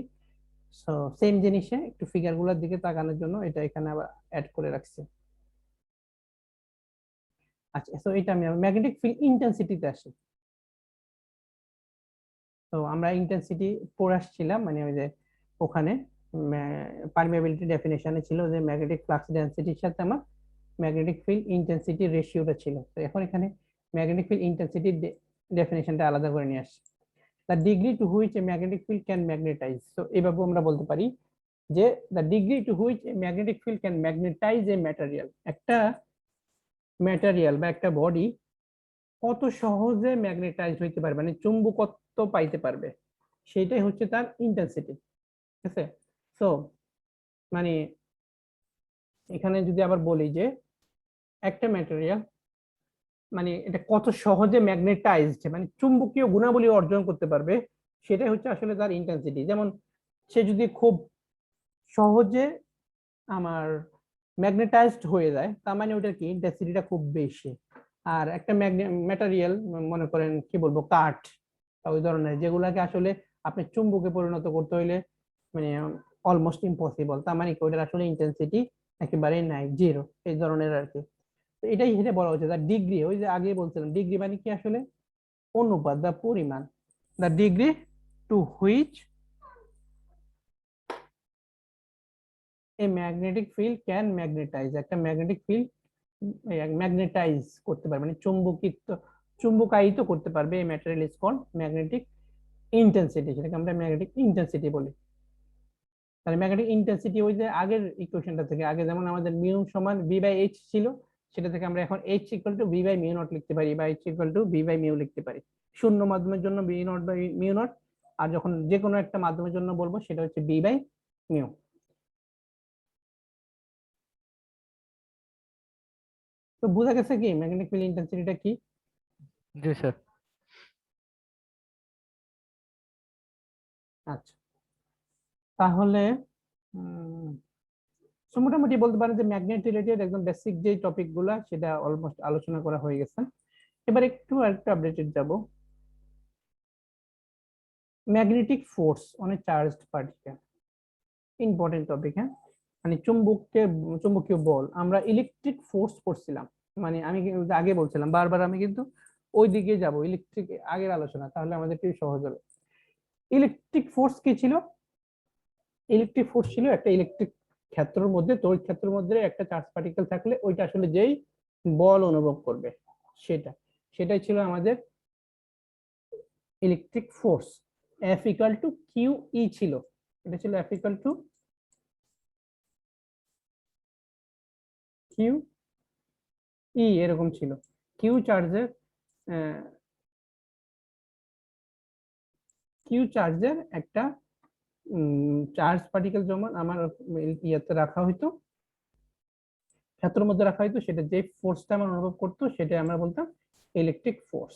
সো সেম জিনিসে একটু ফিগার গুলোর দিকে তাকানোর জন্য এটা এখানে আবার অ্যাড করে রাখছি। আচ্ছা, তো এটা আমি ম্যাগনেটিক ফিল্ড ইন্টেন্সিটিতে আসি। তো আমরা ইন্টেন্সিটি পড়ে আসছিলাম, মানে ওই যে ওখানে পারমিয়াবিলিটি ডেফিনেশনে ছিল যে ম্যাগনেটিক ফ্লাক্স ডেনসিটির সাথে আমার ম্যাগনেটিক ফিল্ড ইন্টেন্সিটি রেশিওটা ছিল। তো এখন এখানে ম্যাগনেটিক ফিল্ড ইন্টেন্সিটির ডেফিনেশনটা আলাদা করে নিয়ে আসছি। The degree to which a magnetic field can magnetize. তো এইভাবে আমরা বলতে পারি যে the degree to which a magnetic field can magnetize a material. একটা ম্যাটেরিয়াল বা একটা বডি কত সহজে ম্যাগনেটাইজ হইতে পারবে, মানে চুম্বকত্ব পাইতে পারবে, সেটাই হচ্ছে তার ইন্টেন্সিটি। ঠিক আছে, সো মানে এখানে যদি আবার বলি যে একটা ম্যাটেরিয়াল মানে এটা কত সহজে ম্যাগনেটাইজড, মানে চুম্বকীয় গুণাবলী অর্জন করতে পারবে, সেটাই হচ্ছে আসলে তার ইন্টেন্সিটি। যেমন সে যদি খুব সহজে আমার ম্যাগনেটাইজড হয়ে যায়, তার মানে ওটার কি ইন্টেন্সিটিটা খুব বেশি। আর একটা ম্যাটেরিয়াল মনে করেন কি বলবো কাঠ ওই ধরনের যেগুলাকে আসলে আপনি চুম্বকে পরিণত করতে হইলে মানে অলমোস্ট ইম্পসিবল, তার মানে কি ওটার আসলে ইন্টেন্সিটি একেবারেই নাই, জিরো, এই ধরনের আর কি। তো এটাই সেটা বলা হচ্ছে দ্য ডিগ্রি, ওই যে আগে বলছিলাম ডিগ্রি মানে কি আসলে অনুপাত, দ্য পরিমাণ, the degree to which a magnetic field can magnetize, একটা ম্যাগনেটিক ফিল্ড ম্যাগনেটাইজ করতে পারবে মানে চুম্বকায়িত করতে পারবে, এই material is called magnetic intensity, সেটাকে আমরা ম্যাগনেটিক ইন্টেন্সিটি বলি। তাহলে ম্যাগনেটিক ইন্টেন্সিটি ওই যে আগের ইকুয়েশনটা থেকে, আগে যেমন আমাদের মিউ সমান বি বাই এইচ ছিল, সেটা থেকে আমরা এখন H equal to B by mu nought লিখতে পারি বা H equal to B by mu লিখতে পারি। শূন্য মাধ্যমের জন্য B not by mu nought, আর যখন যে কোনো একটা মাধ্যমের জন্য বলবো সেটা হচ্ছে বি বাই মিউ। তো বোঝা গেছে কি ম্যাগনেটিক ফিল্ড ইন্টেন্সিটিটা কি? জি স্যার। আচ্ছা, তাহলে মোটামুটি বলতে পারেন যে ম্যাগনেট রিলেটেড একদম বেসিক যে টপিক গুলা সেটা অলমোস্ট আলোচনা করা হয়ে গেছে। এবার একটু আরেকটু আপডেটেড যাব। Magnetic force on a charged particle, important topic. হ্যাঁ, মানে চুম্বকীয় বল, আমরা ইলেকট্রিক ফোর্স পড়ছিলাম, মানে আমি আগে বলছিলাম বারবার আমি কিন্তু ওই দিকে যাব, ইলেকট্রিক আগের আলোচনা, তাহলে আমাদের একটু সহজ হবে। ইলেকট্রিক ফোর্স কি ছিল? ইলেকট্রিক ফোর্স ছিল একটা ইলেকট্রিক ক্ষেত্রের মধ্যে, তড়িৎ ক্ষেত্রের মধ্যে একটা চার্জ পার্টিকেল থাকলে ওইটা আসলে যেই বল অনুভব করবে সেটাই ছিল আমাদের electric force. F equal to q E ছিল, এটা ছিল F equal to q E, এরকম ছিল। কিউ চার্জের একটা চার্জ পার্টিকেল যেমন আমার ইয়াতে রাখা হইতো, ক্ষেত্রের মধ্যে রাখা হইতো, সেটা যে ফোর্সটা আমরা অনুভব করতো সেটা আমরা বলতাম ইলেকট্রিক ফোর্স।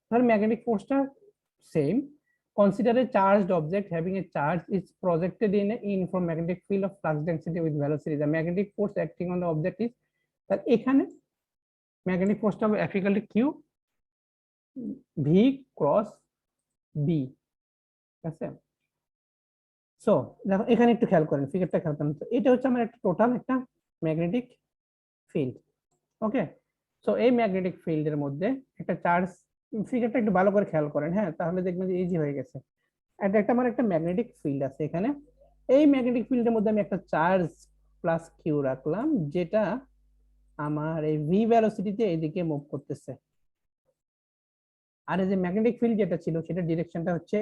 তাহলে ম্যাগনেটিক ফোর্সটা same. Consider a charged object having a charge is projected in a uniform magnetic field of flux density with velocity. The magnetic force acting on the object is, তাহলে এখানে magnetic ফোর্সটা হবে F equal to Q V cross B, ঠিক আছে? So দেখো এখানে একটু খেয়াল করেন, ফিগারটা খেয়াল করেন। তো এটা হচ্ছে আমার একটা টোটাল একটা ম্যাগনেটিক ফিল্ড। ওকে, সো এই ম্যাগনেটিক ফিল্ডের মধ্যে একটা চার্জ, ফিগারটা একটু ভালো করে খেয়াল করেন, হ্যাঁ, তাহলে দেখবেন যে ইজি হয়ে গেছে। এটা একটা আমার একটা ম্যাগনেটিক ফিল্ড আছে এখানে, এই ম্যাগনেটিক ফিল্ডের মধ্যে আমি একটা চার্জ প্লাস কিউ রাখলাম, যেটা আমার এই ভি ভেলোসিটিতে এইদিকে মুভ করতেছে। আর এই যে ম্যাগনেটিক ফিল্ড যেটা ছিল সেটা ডিরেকশনটা হচ্ছে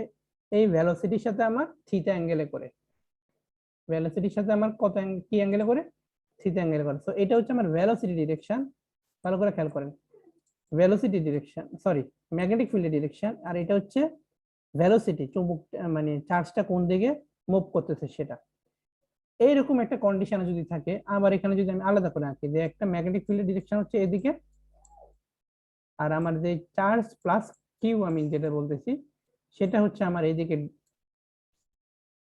এই ভেলোসিটির সাথে আমার থিটা অ্যাঙ্গেলে করে, ভেলোসিটির সাথে আমার কত কি অ্যাঙ্গেলে করে, থিটা অ্যাঙ্গেলে করে। সো এটা হচ্ছে আমার ভেলোসিটি ডিরেকশন, ভালো করে খেয়াল করেন, ভেলোসিটি ডিরেকশন, সরি ম্যাগনেটিক ফিল্ডের ডিরেকশন, আর এটা হচ্ছে ভেলোসিটি, চুম্বক মানে চার্জটা কোন দিকে মুভ করতেছে সেটা। এইরকম একটা কন্ডিশন যদি থাকে, আবার এখানে যদি আমি আলাদা করে আঁকি যে একটা ম্যাগনেটিক ফিল্ডের ডিরেকশন হচ্ছে এদিকে, আর আমার যে চার্জ প্লাস কিউ আমি যেটা বলতেছি সেটা হচ্ছে আমার এইদিকে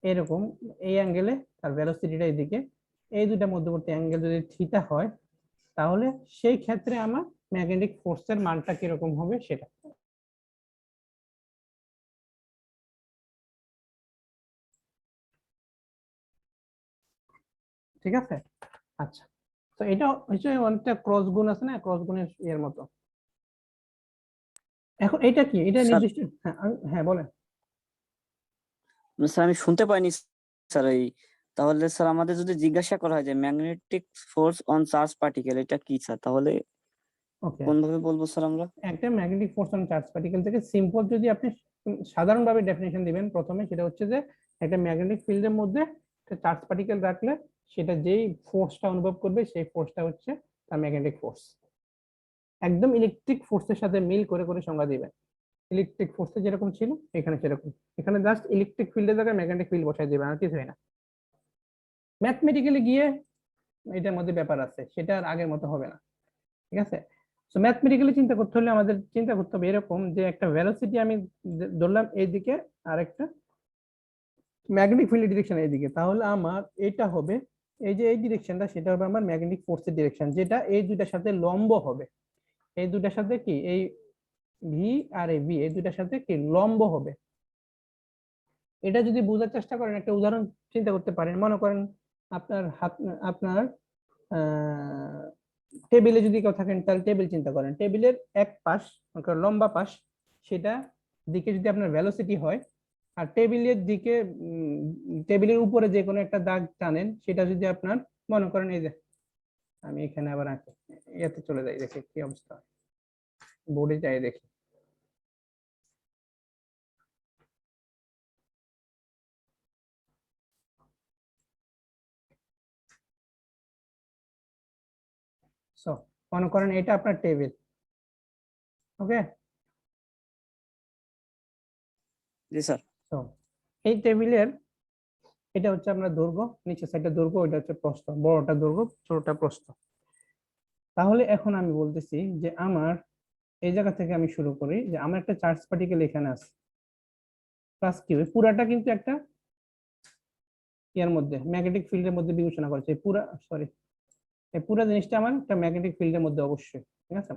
এরকম এই অ্যাঙ্গেলে, আর ভেলোসিটিটা এইদিকে, এই দুটা মধ্যবর্তী অ্যাঙ্গেল যদি থিটা হয়, তাহলে সেই ক্ষেত্রে আমার ম্যাগনেটিক ফোর্সের মানটা কিরকম হবে সেটা। ঠিক আছে, আচ্ছা। তো এটা হচ্ছে অনেকটা ক্রস গুণ আছে না, ক্রস গুণের এর মতো। এখন এটা কি, এটা নির্দিষ্ট, হ্যাঁ বলেন স্যার। আমি শুনতে পাইনি স্যার। এই তাহলে স্যার আমাদের যদি জিজ্ঞাসা করা হয় যে magnetic force on charge particle এটা কি স্যার, তাহলে ওকে কোন ভাবে বলবো স্যার আমরা? একটা magnetic force on charge particle থেকে সিম্পল যদি আপনি সাধারণভাবে ডেফিনেশন দিবেন প্রথমে, সেটা হচ্ছে যে একটা ম্যাগনেটিক ফিল্ডের মধ্যে একটা চার্জ পার্টিকেল রাখলে সেটা যেই ফোর্সটা অনুভব করবে সেই ফোর্সটা হচ্ছে তার ম্যাগনেটিক ফোর্স। একদম ইলেকট্রিক ফোর্সের সাথে মিল করে করে সংজ্ঞা দিবেন। ইলেকট্রিক ফোর্সে যেরকম ছিল এখানে সেরকম, এখানে জাস্ট ইলেকট্রিক ফিল্ডের জায়গায় ম্যাগনেটিক ফিল্ড বসাই দিবেন, আর কিছু হয় না। ম্যাথমেটিক্যালি গিয়ে এটার মধ্যে ব্যাপার আছে, সেটা আর আগের মতো হবে না, ঠিক আছে? সো ম্যাথমেটিক্যালি চিন্তা করতে হলে আমাদের চিন্তা করতে হবে এরকম যে একটা ভেলোসিটি আমি ধরলাম এইদিকে আর একটা ম্যাগনেটিক ফিল্ড ডিরেকশন এইদিকে, তাহলে আমার এটা হবে এই যে এই ডিরেকশনটা সেটা হবে আমার ম্যাগনেটিক ফোর্সের ডিরেকশন, যেটা এই দুইটার সাথে লম্ব হবে। এই দুইটার সাথে কি এই ভি আর এই ভি এই দুইটার সাথে কি লম্ব হবে। এটা যদি বোঝার চেষ্টা করেন, একটা উদাহরণ চিন্তা করতে পারেন। মনে করেন আপনার হাত, আপনার টেবিলে যদি কেউ থাকেন তাহলে টেবিল চিন্তা করেন। টেবিলের এক পাশ লম্বা পাশ, সেটা দিকে যদি আপনার ভেলোসিটি হয়, আর টেবিলের দিকে টেবিলের উপরে যে কোনো একটা দাগ টানেন, সেটা যদি আপনার মনে করেন এই যে আমি এখানে আবার আঁকি, এতে চলে যাই, দেখে কি অবস্থা, বোর্ডে যাই দেখি। সো মনে করেন এটা আপনার টেবিল, ওকে। জি স্যার। তো এই টেবিলের এটা হচ্ছে আপনার দৈর্ঘ্য, নিচের সাইডটা দৈর্ঘ্য, ওইটা হচ্ছে প্রস্থ, বড়টা দৈর্ঘ্য ছোটটা প্রস্থ। তাহলে এখন আমি বলতেছি যে আমার এই জায়গা থেকে আমি শুরু করি, যে আমার একটা চার্জ পার্টিকেল এখানে আছে প্লাস কিউ, পুরাটা কিন্তু একটা এর মধ্যে ম্যাগনেটিক ফিল্ডের মধ্যে বিবেচনা করছে, পুরা সরি এই পুরো জিনিসটা আমার একটা ম্যাগনেটিক ফিল্ডের মধ্যে অবশ্যই, ঠিক আছে।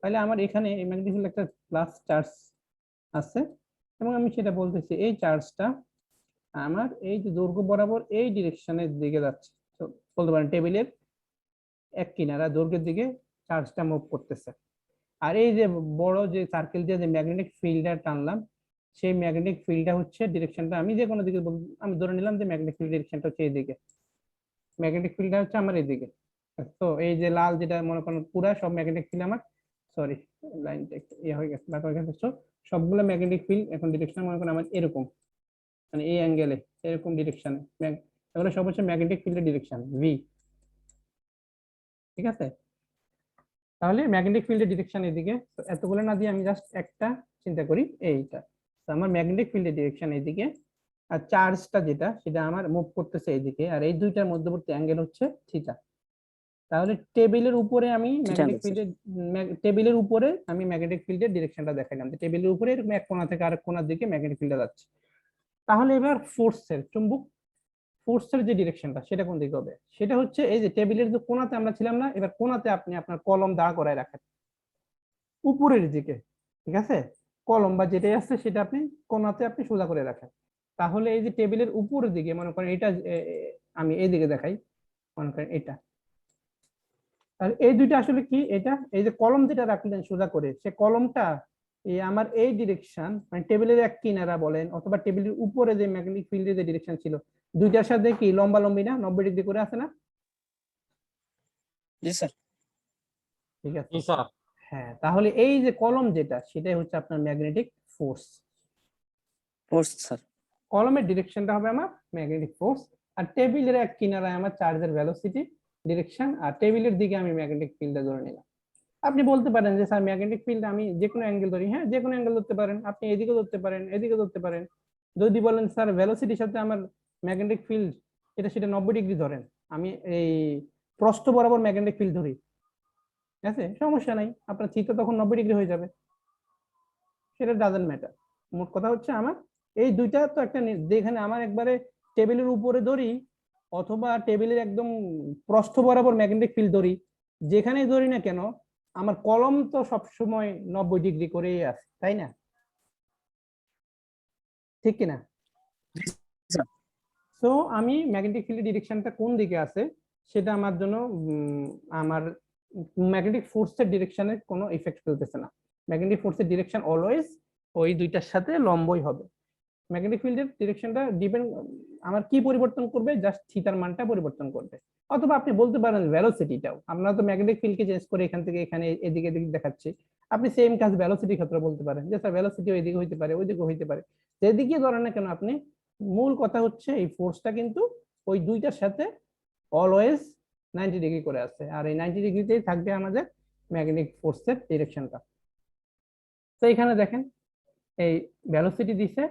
তাহলে আমার এখানে এই ম্যাগনেটিক ফিল্ড একটা প্লাস চার্জ আছে, এবং আমি সেটা বলতেছি এই চার্জটা আমার এই যে দৈর্ঘ্য বরাবর এই ডিরেকশনের দিকে যাচ্ছে। তো বলতে পারেন টেবিলের এক কিনারা দৈর্ঘ্যের দিকে চার্জটা মুভ করতেছে। আর এই যে বড় যে সার্কেল দিয়ে যে ম্যাগনেটিক ফিল্ডটা টানলাম, সেই ম্যাগনেটিক ফিল্ডটা হচ্ছে ডিরেকশনটা আমি যে কোনো দিকে আমি ধরে নিলাম যে ম্যাগনেটিক ফিল্ড ডিরেকশনটা হচ্ছে এইদিকে, ম্যাগনেটিক ফিল্ডটা হচ্ছে আমার এইদিকে। তো এই যে লাল যেটা মনে করেন পুরা সব ম্যাগনেটিক ফিল্ড আমার, সরি লাইনটা একটু ইয়ে হয়ে গেছে, বাঁকা হয়ে গেছে। সবগুলো ম্যাগনেটিক ফিল্ড এখন ডিরেকশন মনে করেন আমার এরকম, মানে এই অ্যাঙ্গেলে এরকম ডিরেকশনে, এগুলো সব হচ্ছে ম্যাগনেটিক ফিল্ডের ডিরেকশন ভি, ঠিক আছে। তাহলে ম্যাগনেটিক ফিল্ডের ডিরেকশন এদিকে, তো এতগুলো না দিয়ে আমি জাস্ট একটা চিন্তা করি এইটা, তো আমার ম্যাগনেটিক ফিল্ডের ডিরেকশন এদিকে, আর চার্জটা যেটা সেটা আমার মুভ করতেছে এইদিকে, আর এই দুইটার মধ্যবর্তী অ্যাঙ্গেল হচ্ছে থিটা। তাহলে টেবিলের উপরে আমি ম্যাগনেটিক ফিল্ডের টেবিলের উপরে আমি ম্যাগনেটিক ফিল্ডের ডিরেকশনটা দেখাইলাম, টেবিলের উপরে এরকম এক কোণা থেকে আরেক কোণার দিকে ম্যাগনেটিক ফিল্ডটা যাচ্ছে। তাহলে এবার ফোর্সের চুম্বক ফোর্সের যে ডিরেকশনটা সেটা কোন দিকে হবে, সেটা হচ্ছে এই যে টেবিলের যে কোণাতে আমরা ছিলাম না, এবার কোণাতে আপনি আপনার কলম দাঁড় করায় রাখেন উপরের দিকে, ঠিক আছে। কলম বা যেটাই আছে সেটা আপনি কোণাতে আপনি সোজা করে রাখেন। তাহলে এই যে টেবিলের উপরের দিকে মনে করেন এটা আমি এই দিকে দেখাই, মনে করেন এটা, আর এই দুইটা আসলে কি, এটা এই যে কলম যেটা রাখলেন সোজা করে, সে কলমটা এই আমার এই ডিরেকশন মানে টেবিলের এক কিনারা বলেন অথবা টেবিলের উপরে যে ম্যাগনেটিক ফিল্ডের যে ডিরেকশন ছিল, দুইটার সাথে কি লম্বা লম্বি না, 90 ডিগ্রি করে আছে না? জি স্যার। ঠিক আছে স্যার। হ্যাঁ, তাহলে এই যে কলম যেটা সেটাই হচ্ছে আপনার ম্যাগনেটিক ফোর্স। Force sir. কলমের ডিরেকশনটা হবে আমার ম্যাগনেটিক ফোর্স, আর টেবিলের এক কিনারায় আমার চার্জের ভেলোসিটি ডিরেকশন, আর টেবিলের দিকে আমি ম্যাগনেটিক ফিল্ডটা ধরে নিলাম। আপনি বলতে পারেন যে স্যার ম্যাগনেটিক ফিল্ড আমি যে কোনো অ্যাঙ্গেল ধরি, হ্যাঁ যে কোনো অ্যাঙ্গেল ধরতে পারেন, আপনি এদিকে ধরতে পারেন এদিকে ধরতে পারেন। যদি বলেন স্যার ভেলোসিটির সাথে আমার ম্যাগনেটিক ফিল্ড এটা সেটা 90 ডিগ্রি ধরেন, আমি এই প্রস্থ বরাবর ম্যাগনেটিক ফিল্ড ধরি, ঠিক আছে, সমস্যা নাই, আপনার থিটা তখন 90 ডিগ্রি হয়ে যাবে, সেটা ডাজন্ট ম্যাটার। মোট কথা হচ্ছে আমার এই দুইটা তো একটা যেখানে আমার একবারে টেবিলের উপরে ধরি অথবা টেবিলের একদম প্রস্থ বরাবর ম্যাগনেটিক ফিল্ড ধরি, যেখানেই ধরি না কেন আমার কলম তো সবসময় 90 ডিগ্রি করেই আছে, তাই না? ঠিক কিনা? তো আমি ম্যাগনেটিক ফিল্ডের ডিরেকশনটা কোন দিকে আছে সেটা আমার জন্য আমার ম্যাগনেটিক ফোর্সের ডিরেকশনের কোনো ইফেক্ট ফেলতেছে না। ম্যাগনেটিক ফোর্সের ডিরেকশন অলওয়েজ ওই দুইটার সাথে লম্বই হবে। ম্যাগনেটিক ফিল্ডের ডিরেকশনটা ডিপেন্ড আমার কি পরিবর্তন করবে, জাস্ট থিটার মানটা পরিবর্তন করবে। অথবা আপনি বলতে পারেন ভেলোসিটিটাও, আমরা তো ম্যাগনেটিক ফিল্ডকে চেঞ্জ করে এখান থেকে এখানে এদিকে এদিকে দেখাচ্ছি, আপনি সেম কাজ ভেলোসিটির ক্ষেত্রে বলতে পারেন যে স্যার ভেলোসিটি ওইদিকে হইতে পারে ওইদিকে হইতে পারে, যেদিকে ধরেন না কেন আপনি, মূল কথা হচ্ছে এই ফোর্সটা কিন্তু ওই দুইটার সাথে অলওয়েজ 90 ডিগ্রি করে আছে, আর এই 90 ডিগ্রিতেই থাকবে আমাদের ম্যাগনেটিক ফোর্সের ডিরেকশনটা। তো এখানে দেখেন এই ভেলোসিটি দিছে,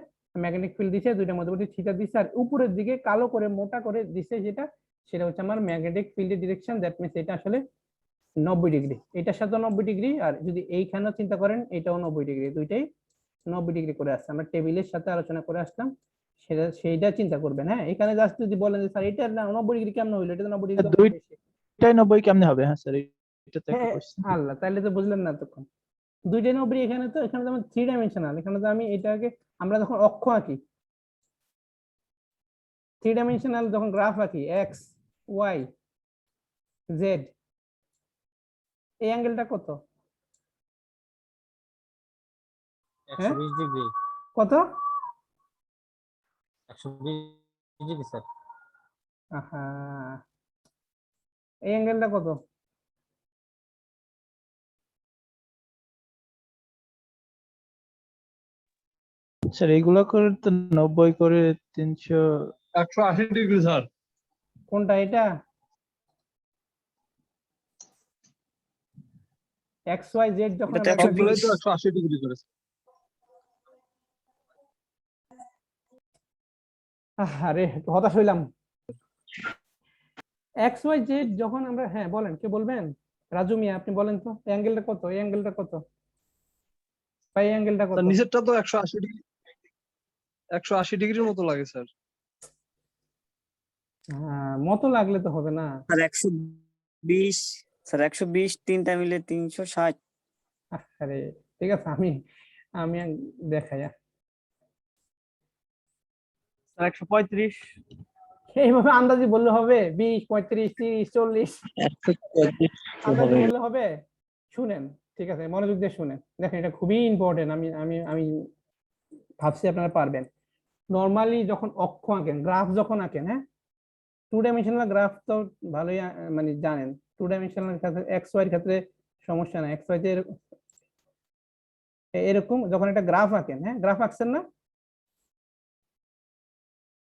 ম্যাগনেটিক ফিল্ড দিছে, দুইটার মধ্যবর্তী থিটা দিছে, আর উপরের দিকে কালো করে মোটা করে দিছে যেটা, সেটা হচ্ছে আমার ম্যাগনেটিক ফিল্ডের ডিরেকশন। দ্যাট মিন্স এটা আসলে 90 ডিগ্রি, এটার সাথে 90 ডিগ্রি, আর যদি এইখানেও চিন্তা করেন এটাও 90 ডিগ্রি, দুইটাই 90 ডিগ্রি করে আসছে। আমরা টেবিলের সাথে আলোচনা করে আসলাম, সেইটা চিন্তা করবেন। হ্যাঁ, এখানে জাস্ট যদি বলেন যে স্যার এটা 90 ডিগ্রি কেমন হইলো, এটা তো 90 ডিগ্রি দুই- এটাই 90 কেমনে হবে? হ্যাঁ স্যার, এটা তো একটা হ্যাঁ কোশ্চেন। আল্লাহ, তাহলে তো বুঝলেন না তখন। 290 এখানে তো আমার 3 ডাইমেনশনাল, এখানে তো আমি এটাকে আমরা যখন অক্ষ আঁকি 3 ডাইমেনশনাল যখন গ্রাফ আঁকি এক্স ওয়াই জেড, এই অ্যাঙ্গেলটা কত? 120 ডিগ্রি। কত? 120 ডিগ্রি স্যার। আহা, এই অ্যাঙ্গেলটা কত? স্যার এইগুলা করে তো 90 করে 300। 180 ডিগ্রি স্যার। কোনটা এটা? এক্স ওয়াই জেড যখন এটা আমরা তো 120 তো 180 ডিগ্রি করে। আরে হতাশ হইলাম। এক্স ওয়াই জেড যখন আমরা, হ্যাঁ বলেন, কে বলবেন? রাজু মিয়া, আপনি বলেন তো এই অ্যাঙ্গেলটা কত, এই অ্যাঙ্গেলটা কত, বা এই অ্যাঙ্গেলটা কত? স্যার নিচেরটা তো 180 ডিগ্রি, 180 ডিগ্রির মতো লাগে স্যার। হ্যাঁ, মতো লাগলে তো হবে না। স্যার 120, স্যার 120 তিনটা মিলে 360। আরে ঠিক আছে, আমি আমি দেখাই। স্যার 135। এইভাবে আন্দাজি বললে হবে? 20, 35, 30, 40 আন্দাজি বললে হবে? শুনেন, ঠিক আছে, মনোযোগ দিয়ে শুনেন, দেখেন এটা খুবই ইম্পর্টেন্ট। আমি আমি আমি ভাবছি আপনারা পারবেন। নর্মালি যখন অক্ষ আঁকেন, গ্রাফ যখন আঁকেন, হ্যাঁ, 2 ডাইমেনশনাল গ্রাফ তো ভালোই মানে জানেন। 2 ডাইমেনশনাল ক্ষেত্রে এক্স ওয়াই এর ক্ষেত্রে সমস্যা নাই, এক্স ওয়াই তে এরকম যখন একটা গ্রাফ আঁকেন, হ্যাঁ, গ্রাফ আঁকছেন না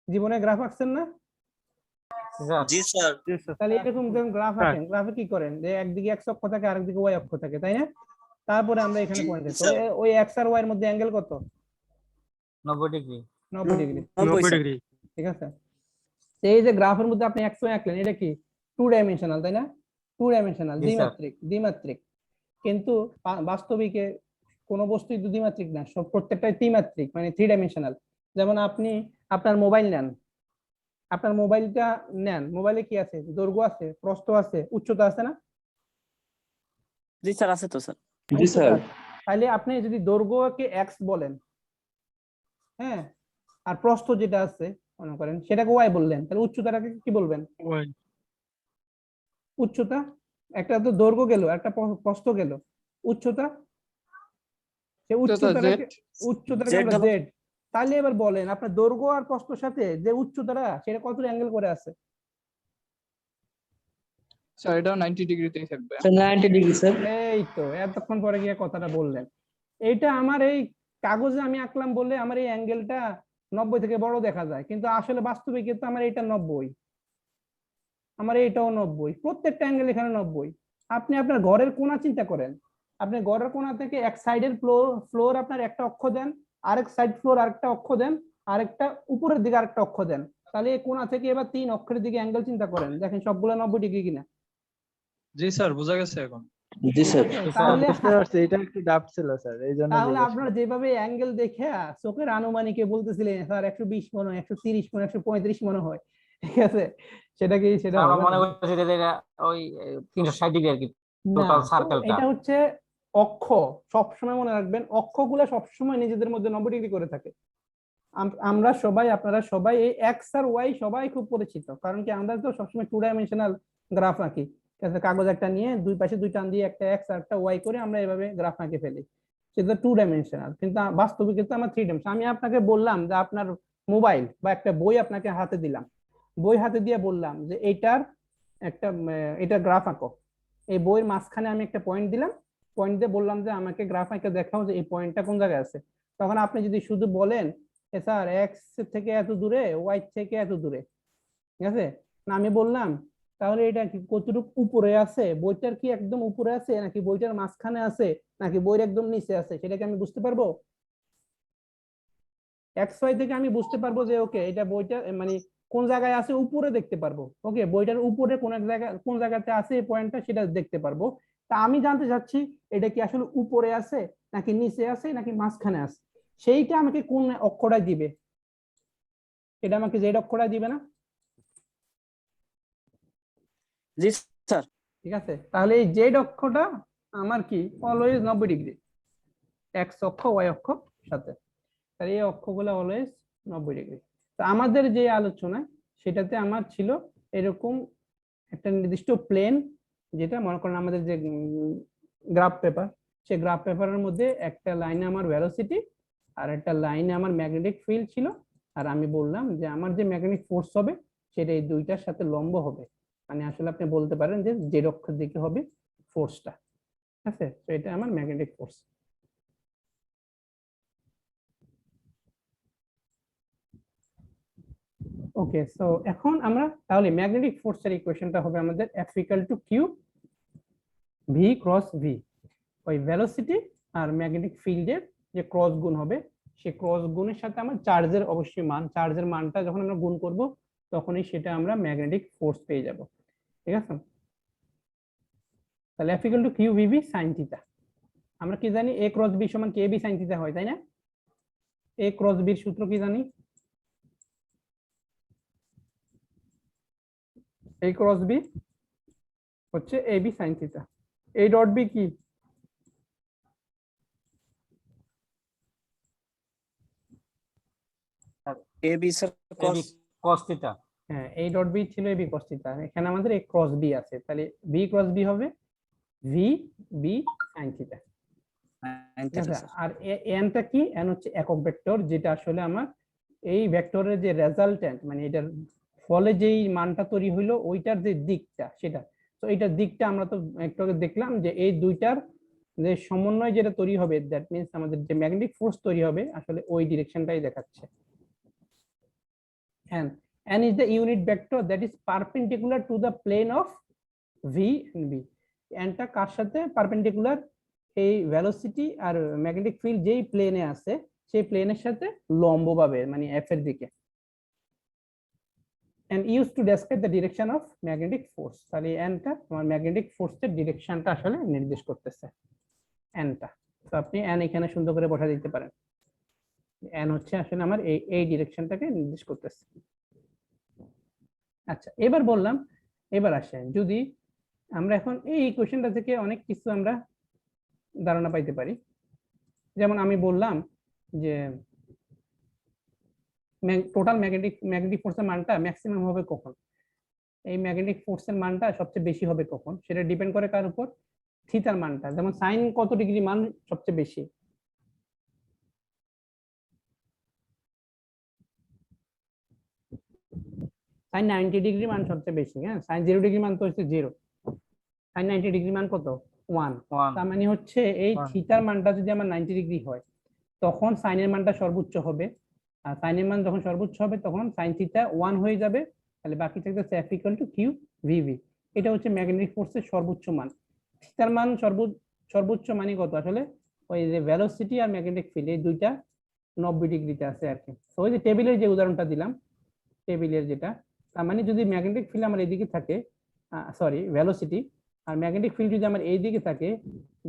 জীবনে? গ্রাফ আঁকছেন না? জি স্যার। তাহলে এরকম যখন গ্রাফ আঁকেন, গ্রাফে কি করেন যে একদিকে এক্স অক্ষ থাকে আরেকদিকে ওয়াই অক্ষ থাকে, তাই না? তারপরে আমরা এখানে জি, পয়েন্ট দিই, তো স্যার। ওই এক্স আর ওয়াই এর মধ্যে অ্যাঙ্গেল কত? 90 ডিগ্রি। 90 degree, 90 sir. ঠিক আছে। তো এই যে গ্রাফের মধ্যে আপনি এক্স ওয়াই আঁকলেন, এটা কি 2 ডাইমেনশনাল, তাই না? 2 ডাইমেনশনাল, জি, স্যার। দ্বিমাত্রিক, দ্বিমাত্রিক। কিন্তু বাস্তবিকে কোনো বস্তুই তো দ্বিমাত্রিক না, সব প্রত্যেকটাই ত্রিমাত্রিক, মানে 3 ডাইমেনশনাল। যেমন আপনি আপনার মোবাইল নেন, আপনার মোবাইলটা নেন, মোবাইলে কি আছে? দৈর্ঘ্য আছে, প্রস্থ আছে, উচ্চতা আছে না? জি স্যার, আছে তো স্যার। জি স্যার। তাহলে আপনি যদি দৈর্ঘ্যকে এক্স বলেন, হ্যাঁ, আর প্রস্থ যেটা আছে মনে করেন সেটাকে ওয়াই বললেন, তাহলে উচ্চতাটাকে কি বলবেন? উচ্চতা, একটা তো দৈর্ঘ্য গেল, একটা প্রস্থ গেল, উচ্চতা, সে উচ্চতাটাকে আমরা Z জেড। তাহলে এবার বলেন আপনার দৈর্ঘ্য আর প্রস্থের সাথে যে উচ্চতাটা, সেটা কত অ্যাঙ্গেল করে আছে? স্যার এটাও 90 ডিগ্রিতেই থাকবে। 90 ডিগ্রি স্যার। এই তো এতক্ষণ পরে গিয়ে কথাটা বললেন। এইটা আমার এই কাগজে আমি আঁকলাম বলে আমার এই অ্যাঙ্গেলটা 90 থেকে বড় দেখা যায়, কিন্তু আসলে বাস্তবে কিন্তু আমার এটা 90, আমার এইটাও 90, প্রত্যেকটা অ্যাঙ্গেল এখানে 90। আপনি আপনার ঘরের কোণা চিন্তা করেন, আপনি ঘরের কোণা থেকে এক সাইডের ফ্লোর আপনার একটা অক্ষ দেন, আরেক সাইড ফ্লোর আরেকটা অক্ষ দেন, আরেকটা উপরের দিকে আরেকটা অক্ষ দেন, তাহলে এই কোণা থেকে এবার 3 অক্ষের দিকে অ্যাঙ্গেল চিন্তা করেন, দেখেন সবগুলো 90 ডিগ্রি কিনা। জি স্যার, বোঝা গেছে এখন। জি স্যার। তাহলে বুঝতে পারছি, এটা একটু ডাউট ছিল স্যার, এই জন্য তাহলে জিজ্ঞেস আপনারা যেভাবে অ্যাঙ্গেল দেখে চোখের আনুমানিকে বলতেছিলেন স্যার 120 মনে হয়, 130 মনে হয়, 135 মনে হয়, ঠিক আছে, সেটা কি সেটা আমরা হবে মনে না? করছি যে এটা ওই 360 ডিগ্রি আর কি, না, টোটাল তো সার্কেলটা। এটা হচ্ছে অক্ষ। সবসময় মনে রাখবেন অক্ষগুলো সবসময় নিজেদের মধ্যে 90 ডিগ্রি করে থাকে। আমরা সবাই, আপনারা সবাই এই এক্স আর ওয়াই সবাই খুব পরিচিত, কারণ কি আমরা তো সবসময় 2 ডাইমেনশনাল গ্রাফ আঁকি, ঠিক আছে, কাগজ একটা নিয়ে দুই পাশে দুই টান দিয়ে একটা এক্স আর একটা ওয়াই করে আমরা এভাবে গ্রাফ আঁকে ফেলি, সেটা 2 ডাইমেনশনাল। কিন্তু বাস্তবে কিন্তু আমার 3 ডাইমেনশনাল। আমি আপনাকে বললাম যে আপনার মোবাইল বা একটা বই আপনাকে হাতে দিলাম, বই হাতে দিয়ে বললাম যে এইটার একটা এটা গ্রাফ আঁকো, এই বইয়ের মাঝখানে আমি একটা পয়েন্ট দিলাম, পয়েন্ট দিয়ে বললাম যে আমাকে গ্রাফ আঁকে দেখাও যে এই পয়েন্টটা কোন জায়গায় আছে। তখন আপনি যদি শুধু বলেন স্যার এক্স থেকে এত দূরে, ওয়াই থেকে এত দূরে, ঠিক আছে, না আমি বললাম তাহলে এটা কি কতটুকু উপরে আছে, বইটার কি একদম উপরে আছে নাকি বইটার মাঝখানে আছে নাকি বইয়ের একদম নিচে আছে, সেটাকে আমি বুঝতে পারবো। এক্স ওয়াই থেকে আমি বুঝতে পারবো যে ওকে এটা বইটা মানে কোন জায়গায় আছে, উপরে দেখতে পারবো, ওকে বইটার উপরে কোন এক জায়গায় কোন জায়গাতে আছে এই পয়েন্টটা, সেটা দেখতে পারবো। তা আমি জানতে চাচ্ছি এটা কি আসলে উপরে আছে নাকি নিচে আছে নাকি মাঝখানে আছে, সেইটা আমাকে কোন অক্ষরটা দিবে। এটা আমাকে জেড অক্ষটা দিবে না? জি স্যার। ঠিক আছে, তাহলে এই জেড অক্ষটা আমার কি অলওয়েজ 90 ডিগ্রি, এক্স অক্ষ ওয়াই অক্ষ সাথে, তাহলে এই অক্ষগুলো অলওয়েজ 90 ডিগ্রি। তো আমাদের যে আলোচনা সেটাতে আমার ছিল এরকম একটা নির্দিষ্ট প্লেন, যেটা মনে করেন আমাদের যে গ্রাফ পেপার, সেই গ্রাফ পেপারের মধ্যে একটা লাইনে আমার ভেলোসিটি আর একটা লাইনে আমার ম্যাগনেটিক ফিল্ড ছিল, আর আমি বললাম যে আমার যে ম্যাগনেটিক ফোর্স হবে সেটা এই দুইটার সাথে লম্ব হবে, মানে আসলে আপনি বলতে পারেন যে জেড অক্ষের দিকে হবে ফোর্সটা। ঠিক আছে, তো এটা আমার ম্যাগনেটিক ফোর্স। ওকে, সো এখন আমরা তাহলে ম্যাগনেটিক ফোর্সের ইকুয়েশনটা হবে আমাদের F = Q V cross V, ওই ভেলোসিটি আর ম্যাগনেটিক ফিল্ডের যে ক্রস গুণ হবে, সেই ক্রস গুণের সাথে আমার চার্জের অবশ্যই মান, চার্জের মানটা যখন আমরা গুণ করব তখনই সেটা আমরা ম্যাগনেটিক ফোর্স পেয়ে যাব। ঠিক আছে, তাহলে F = Q VB sin θ। আমরা কি জানি A ক্রস B সমান KB sin θ হয়, তাই না? A ক্রস B এর সূত্র কি জানি? A ক্রস B হচ্ছে AB sin θ। A dot B কি? AB sir AB cos theta. হ্যাঁ, A ডট B ছিল AB cos θ, এখানে আমাদের A ক্রস B আছে, তাহলে B ক্রস B হবে VB sin θ। ঠিক আছে, আর এনটা কি? এন হচ্ছে একক ভেক্টর, যেটা আসলে আমার এই ভেক্টরের যে রেজাল্টেন্ট, মানে এটার ফলে যেই মানটা তৈরি হইলো ওইটার যে দিকটা সেটা। তো এইটার দিকটা আমরা তো একটু আগে দেখলাম যে এই দুইটার যে সমন্বয় যেটা তৈরি হবে, দ্যাট মিন্স আমাদের যে ম্যাগনেটিক ফোর্স তৈরি হবে আসলে ওই ডিরেকশনটাই দেখাচ্ছে। n is the unit vector that is perpendicular to the plane of v and b। nটা কার সাথে পারপেন্ডিকুলার? এই ভেলোসিটি আর ম্যাগনেটিক ফিল্ড যেই প্লেনে আছে সেই প্লেনের সাথে লম্বভাবে, মানে f এর দিকে। and used to describe the direction of magnetic force, তাহলে nটা আমার ম্যাগনেটিক ফোর্সের ডিরেকশনটা আসলে নির্দেশ করতেছে nটা। তো আপনি n এখানে সুন্দর করে বসা দিতে পারেন, n হচ্ছে আসলে আমার এই ডিরেকশনটাকে নির্দেশ করতেছে। আচ্ছা, এবার বললাম, এবার আসেন যদি আমরা এখন এই ইকুয়েশনটা থেকে অনেক কিছু আমরা ধারণা পাইতে পারি। যেমন আমি বললাম যে টোটাল ম্যাগনেটিক ফোর্সের মানটা ম্যাক্সিমাম হবে কখন, এই ম্যাগনেটিক ফোর্সের মানটা সবচেয়ে বেশি হবে কখন, সেটা ডিপেন্ড করে কার উপর? থিটার মানটা। যেমন সাইন কত ডিগ্রি মান সবচেয়ে বেশি? সাইন 90 ডিগ্রি মান সবচেয়ে বেশি। হ্যাঁ, সাইন 0 ডিগ্রি মান তো হচ্ছে 0, সাইন 90 ডিগ্রি মান কত? 1। তার মানে হচ্ছে এই থিটার মানটা যদি আমার 90 ডিগ্রি হয় তখন সাইনের মানটা সর্বোচ্চ হবে, আর সাইনের মান যখন সর্বোচ্চ হবে তখন সাইন থিটা 1 হয়ে যাবে, তাহলে বাকি থাকতেছে F = Q VB। এটা হচ্ছে ম্যাগনেটিক ফোর্সের সর্বোচ্চ মান। থিটার মান সর্বোচ্চ মানে কত? আসলে ওই যে ভেলোসিটি আর ম্যাগনেটিক ফিল্ড এই দুইটা 90 ডিগ্রিতে আছে আর কি। তো ওই যে টেবিলের যে উদাহরণটা দিলাম, টেবিলের যেটা, তার মানে যদি ম্যাগনেটিক ফিল্ড আমার এইদিকে থাকে, সরি ভেলোসিটি, আর ম্যাগনেটিক ফিল্ড যদি আমার এইদিকে থাকে,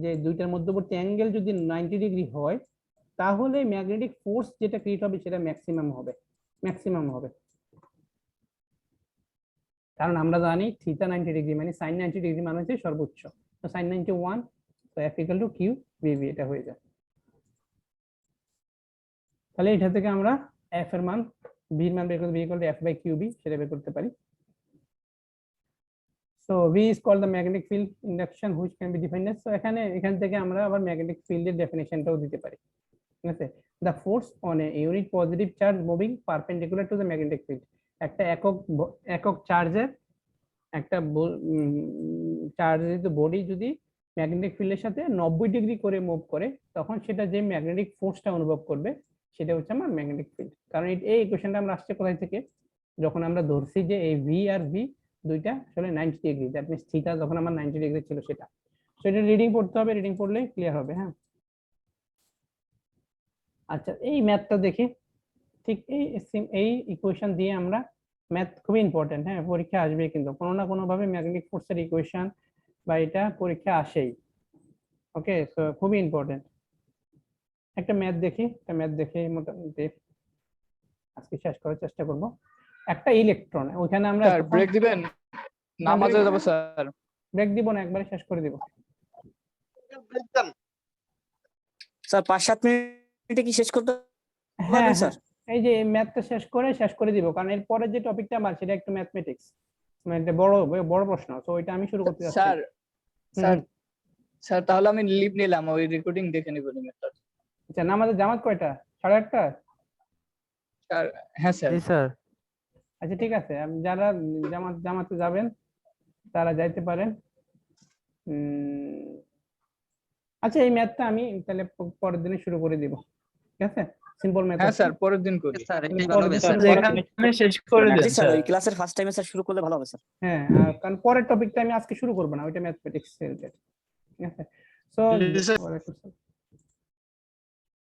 যে দুইটার মধ্যবর্তী অ্যাঙ্গেল যদি 90 ডিগ্রি হয়, তাহলে ম্যাগনেটিক ফোর্স যেটা ক্রিয়েট হবে সেটা ম্যাক্সিমাম হবে। কারণ আমরা জানি থিটা 90 ডিগ্রি মানে সাইন 90 ডিগ্রি মানে হচ্ছে সর্বোচ্চ, তো সাইন 91, তো F = Q VB এটা হয়ে যায়। তাহলে এটা থেকে আমরা f এর মান, b এর মান বের করতে, b = F/QB সেটা বের করতে পারি। So V is called the magnetic field induction which can be defined as, so এখান থেকে আমরা আবার ম্যাগনেটিক ফিল্ডের ডেফিনিশনটাও দিতে পারি। ঠিক আছে, the force on a unit positive charge moving perpendicular to the magnetic field, একটা একক চার্জের একটা চার্জের বডি যদি ম্যাগনেটিক ফিল্ডের সাথে 90 ডিগ্রি করে মুভ করে তখন সেটা যে ম্যাগনেটিক ফোর্সটা অনুভব করবে সেটা হচ্ছে আমার ম্যাগনেটিক ফিল্ড। কারণ এই ইকুয়েশনটা আমরা আসছে কোথায় থেকে? যখন আমরা ধরছি যে এই V আর V দুইটা আসলে 90 ডিগ্রি, দ্যাট মিন্স থিটা যখন আমার 90 ডিগ্রি ছিল সেটা। সো এটা রিডিং পড়তে হবে, রিডিং পড়লে ক্লিয়ার হবে। হ্যাঁ, আচ্ছা এই ম্যাথটা দেখি। ঠিক এই ইকুয়েশন দিয়ে আমরা, ম্যাথ খুবই ইম্পর্টেন্ট, হ্যাঁ পরীক্ষা আসবে কিন্তু কোনো না কোনো ভাবে ম্যাগনেটিক ফোর্সের ইকুয়েশন বা এটা পরীক্ষা আসেই। ওকে, সো খুবই ইম্পর্টেন্ট। একটা ম্যাথ দেখি, মোটামুটি আজকে শেষ করার চেষ্টা করব। একটা ইলেকট্রন, ওখানে আমরা স্যার ব্রেক দিবেন, নামাজে যাব স্যার। ব্রেক দিব না, একবারে শেষ করে দিব। স্যার 5-7 মিনিটে কি শেষ করতে হ্যাঁ পারবেন হ্যাঁ, স্যার? এই যে ম্যাথটা শেষ করে দিব, কারণ এর পরে যে টপিকটা আমার সেটা একটু ম্যাথমেটিক্স, মানে একটা বড় প্রশ্ন, তো ওইটা আমি শুরু করতে যাচ্ছি। স্যার হুম, স্যার স্যার তাহলে আমি লিভ নিলাম, ওই রেকর্ডিং দেখে নিব নিমেরটা। আচ্ছা, নামাজের জামাত কয়টা? 8:30? স্যার হ্যাঁ স্যার। স্যার। আচ্ছা ঠিক আছে, যারা জামাতে যাবেন তারা যাইতে পারেন। আচ্ছা, এই ম্যাথটা আমি তাহলে পরের দিনে শুরু করে দিব, ঠিক আছে? Simple math. হ্যাঁ স্যার পরের দিন করি। স্যার তুমি এটাই ভালো হবে পরের স্যার। দিন এখানে শেষ করে জি দেন স্যার, স্যার। ওই ক্লাসের ফার্স্ট টাইমে স্যার শুরু করলে ভালো হবে স্যার। হ্যাঁ, কারণ পরের টপিকটা আমি আজকে শুরু করবো না, ওইটা ম্যাথমেটিক্স রিলেটেড, ঠিক আছে? সো জি স্যার। ওয়ালাইকুম আসসালাম।